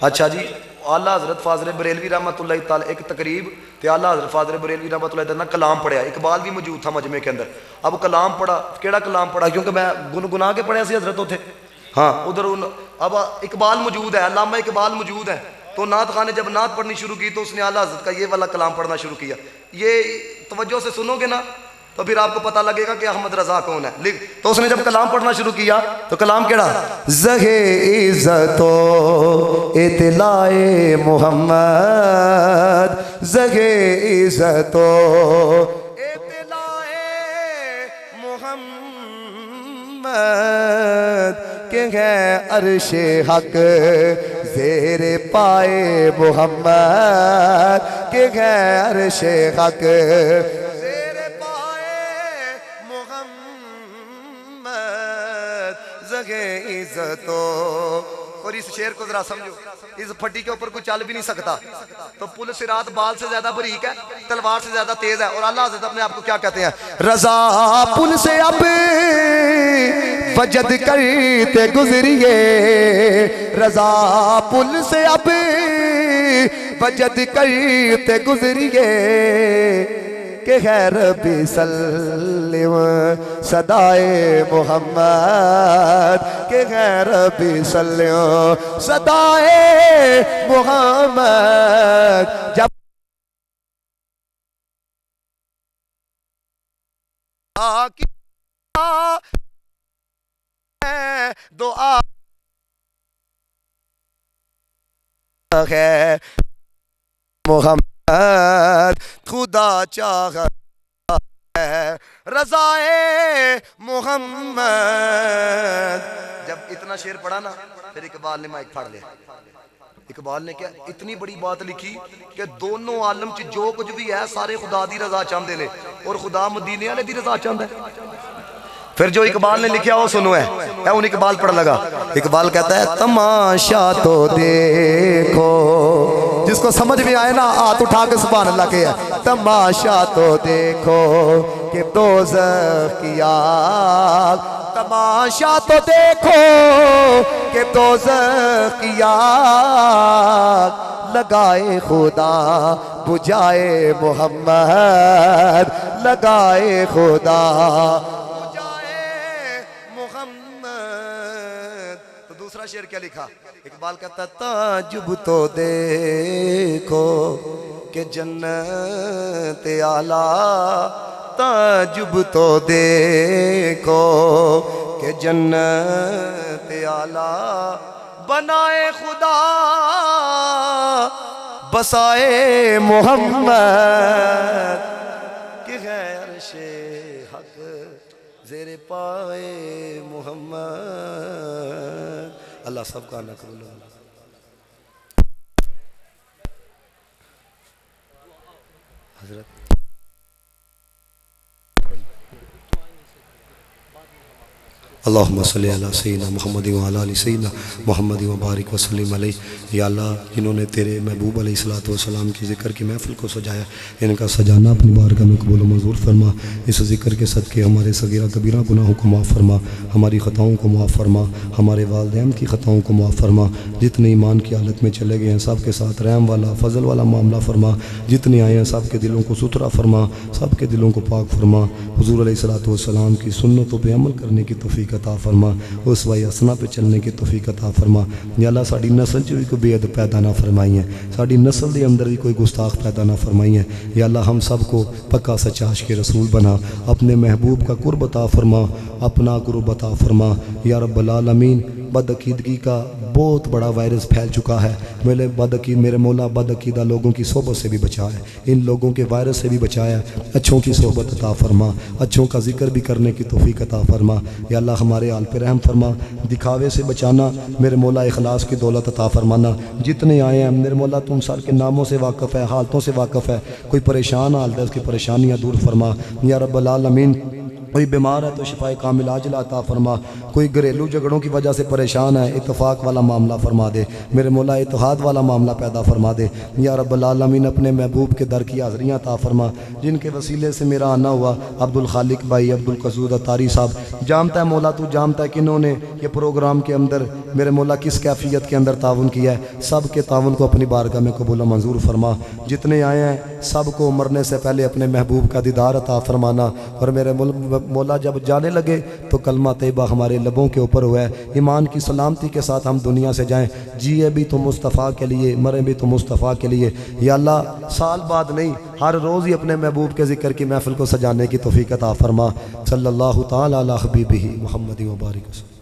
अच्छा जी, आला हज़रत फाज़िल बरेलवी रहमतुल्लाह तआला एक तकरीब ते आला हज़रत फाज़िल बरेलवी रहमतुल्लाह तआला कलाम पढ़िया, इकबाल भी मौजूद था मजमे के अंदर। अब कलाम पढ़ा, केड़ा कलाम पढ़ा, क्योंकि मैं गुनगुना के पढ़िया सी हज़रत उथे। हाँ उधर अब इकबाल मौजूद है, अल्लामा इकबाल मौजूद है, तो नात खान ने जब नात पढ़नी शुरू की तो उसने आला हज़रत का ये वाला कलाम पढ़ना शुरू किया। ये तवज्जो से सुनोगे ना तो फिर आपको पता लगेगा कि अहमद रजा कौन है। लिख, तो उसने जब कलाम पढ़ना शुरू किया तो कलाम केड़ा, ज़हे इज़्ज़तो इतलाए मोहम्मद, ज़हे इज़्ज़तो इतलाए मोहम्मद, के है अर्शे हक ज़ेरे पाए मोहम्मद, के है अर्शे हक ज़ेरे पाए मोहम्मद, ज़गे इज़्ज़तो। और इस शेर को जरा समझो, इस फटी के ऊपर कोई चल भी नहीं सकता। तो पुल सिरात बाल से ज्यादा बारीक है, तलवार से ज्यादा तेज है। और अल्लाह हज़रत अपने आप को क्या कहते हैं, रजा पुल से अब वजद करते गुजरिए, रजा पुल से अब वजद करते गुजरिए, के खैर भी सल्लिम सदाए मोहम्मद, के खैर भी सल्लिम सदाए मोहम्मद। जब दुआ है मोहम्मद, खुदा चाह है रज़ाए मोहम्मद। जब इतना शेर पढ़ा ना फिर इकबाल ने माइक फाड़ लिया। इकबाल ने क्या इतनी बड़ी बात लिखी कि दोनों आलम च जो कुछ भी है सारे खुदा दी रजा चाहते ने, और खुदा मदीने वाले दी रजा चाहता है। फिर जो इकबाल ने लिखा वो सुनो है उन इकबाल पढ़ लगा। इकबाल कहता है, तमाशा तो देखो, जिसको समझ में आए ना हाथ उठा के सुभान अल्लाह के है। तमाशा तो देखो कि दोज़ख की आग, तमाशा तो देखो कि दोज़ख की आग, लगाए खुदा बुझाए मोहम्मद, लगाए खुदा मोहम्मद। तो दूसरा शेर क्या लिखा, इकबाल कहता, ताजुब तो देखो कि जन्नत आला, ताजुब तो देखो कि जन्नत आला, बनाए खुदा बसाए मोहम्मद, कि गैर शे हक ज़ेरे पाए मोहम्मद। अल्लाह सबका ना कबूल। हजरत अल्लाहुम्मा सल्ली अला सय्यिदिना मुहम्मद व अला आलि सय्यिदिना मुहम्मद व बारिक व सल्लिम अलैहि। या अल्लाह, जिन्होंने तेरे महबूब अलैहिस्सलातु वस्सलाम की ज़िक्र की महफ़िल को सजाया, इनका सजाना अपनी बारगाह में कबूल मंजूर फरमा। इस ज़िक्र के सदक़े हमारे सगीरा कबीरा गुनाहों को माफ़ फरमा, हमारी ख़ताओं को माफ़ फरमा, हमारे वालिदैन की ख़ताओं को माफ़ फरमा। जितने ईमान की हालत में चले गए हैं सब के साथ रहम वाला फ़ज़ल वाला मामला फरमा। जितने आए हैं सब के दिलों को सुथरा फरमा, सब के दिलों को पाक फरमा। हुज़ूर अलैहिस्सलातु वस्सलाम की सुन्नतों पे अमल करने की तौफ़ीक़ अता फरमा, उस वही हसना पे चलने की तौफ़ीक़ अता फरमा। या अल्लाह, साड़ी नस्ल च भी कोई बेअदब पैदा ना फरमाई है, साड़ी नस्ल के अंदर भी कोई गुस्ताख पैदा ना फरमाई है। या अल्लाह, हम सब को पक्का सच्चा आशिक़ रसूल बना, अपने महबूब का कुर्ब अता फरमा, अपना कुर्ब अता फरमा। या रब्बल आलमीन, बदअकीदगी का बहुत बड़ा वायरस फैल चुका है। मेरे मौला बदअकीदा लोगों की सोबत से भी बचा है, इन लोगों के वायरस से भी बचाया। अच्छों की सोबत अता फरमा, अच्छों का जिक्र भी करने की तौफ़ीक़ अता फरमा। या अल्लाह, हमारे हाल पे रहम फरमा, दिखावे से बचाना मेरे मौला, इखलास की दौलत अता फरमाना। जितने आए हैं मेरे मौला, तुम सर के नामों से वाक़फ़ है, हालतों से वाक़फ़ है। कोई परेशान हालत है, उसकी परेशानियाँ दूर फरमा। या रब्बल आलमीन, कोई बीमार है तो शिफाए कामिल आजिला अता फरमा। कोई घरेलू झगड़ों की वजह से परेशान है, इत्तफाक वाला मामला फरमा दे मेरे मौला, इत्तेहाद वाला मामला पैदा फरमा दे। या रब्बल आलमीन, अपने महबूब के दर की हाज़रियाँ अता फरमा, जिनके वसीले से मेरा आना हुआ। अब्दुल खालिक भाई, अब्दुल कसूद अतारी साहब, जानता है मौला, तू जानता है कि इन्होंने ये प्रोग्राम के अंदर मेरे मौला किस कैफियत के अंदर ताउन किया है। सब के ताउन को अपनी बारगाह में कबूल मंजूर फरमा। जितने आए हैं सब को मरने से पहले अपने महबूब का दीदार अता फरमाना। और मेरे मौला, जब जाने लगे तो कलमा तैयबा हमारे लबों के ऊपर हुआ है, ईमान की सलामती के साथ हम दुनिया से जाएं, जिए भी तो मुस्तफ़ा के लिए, मरे भी तो मुस्तफ़ा के लिए। या अल्लाह, साल बाद नहीं, हर रोज़ ही अपने महबूब के ज़िक्र की महफ़िल को सजाने की तौफ़ीक़ अता फरमा। सल्लल्लाहु ताला अला हबीबिही मुहम्मद व बारिक।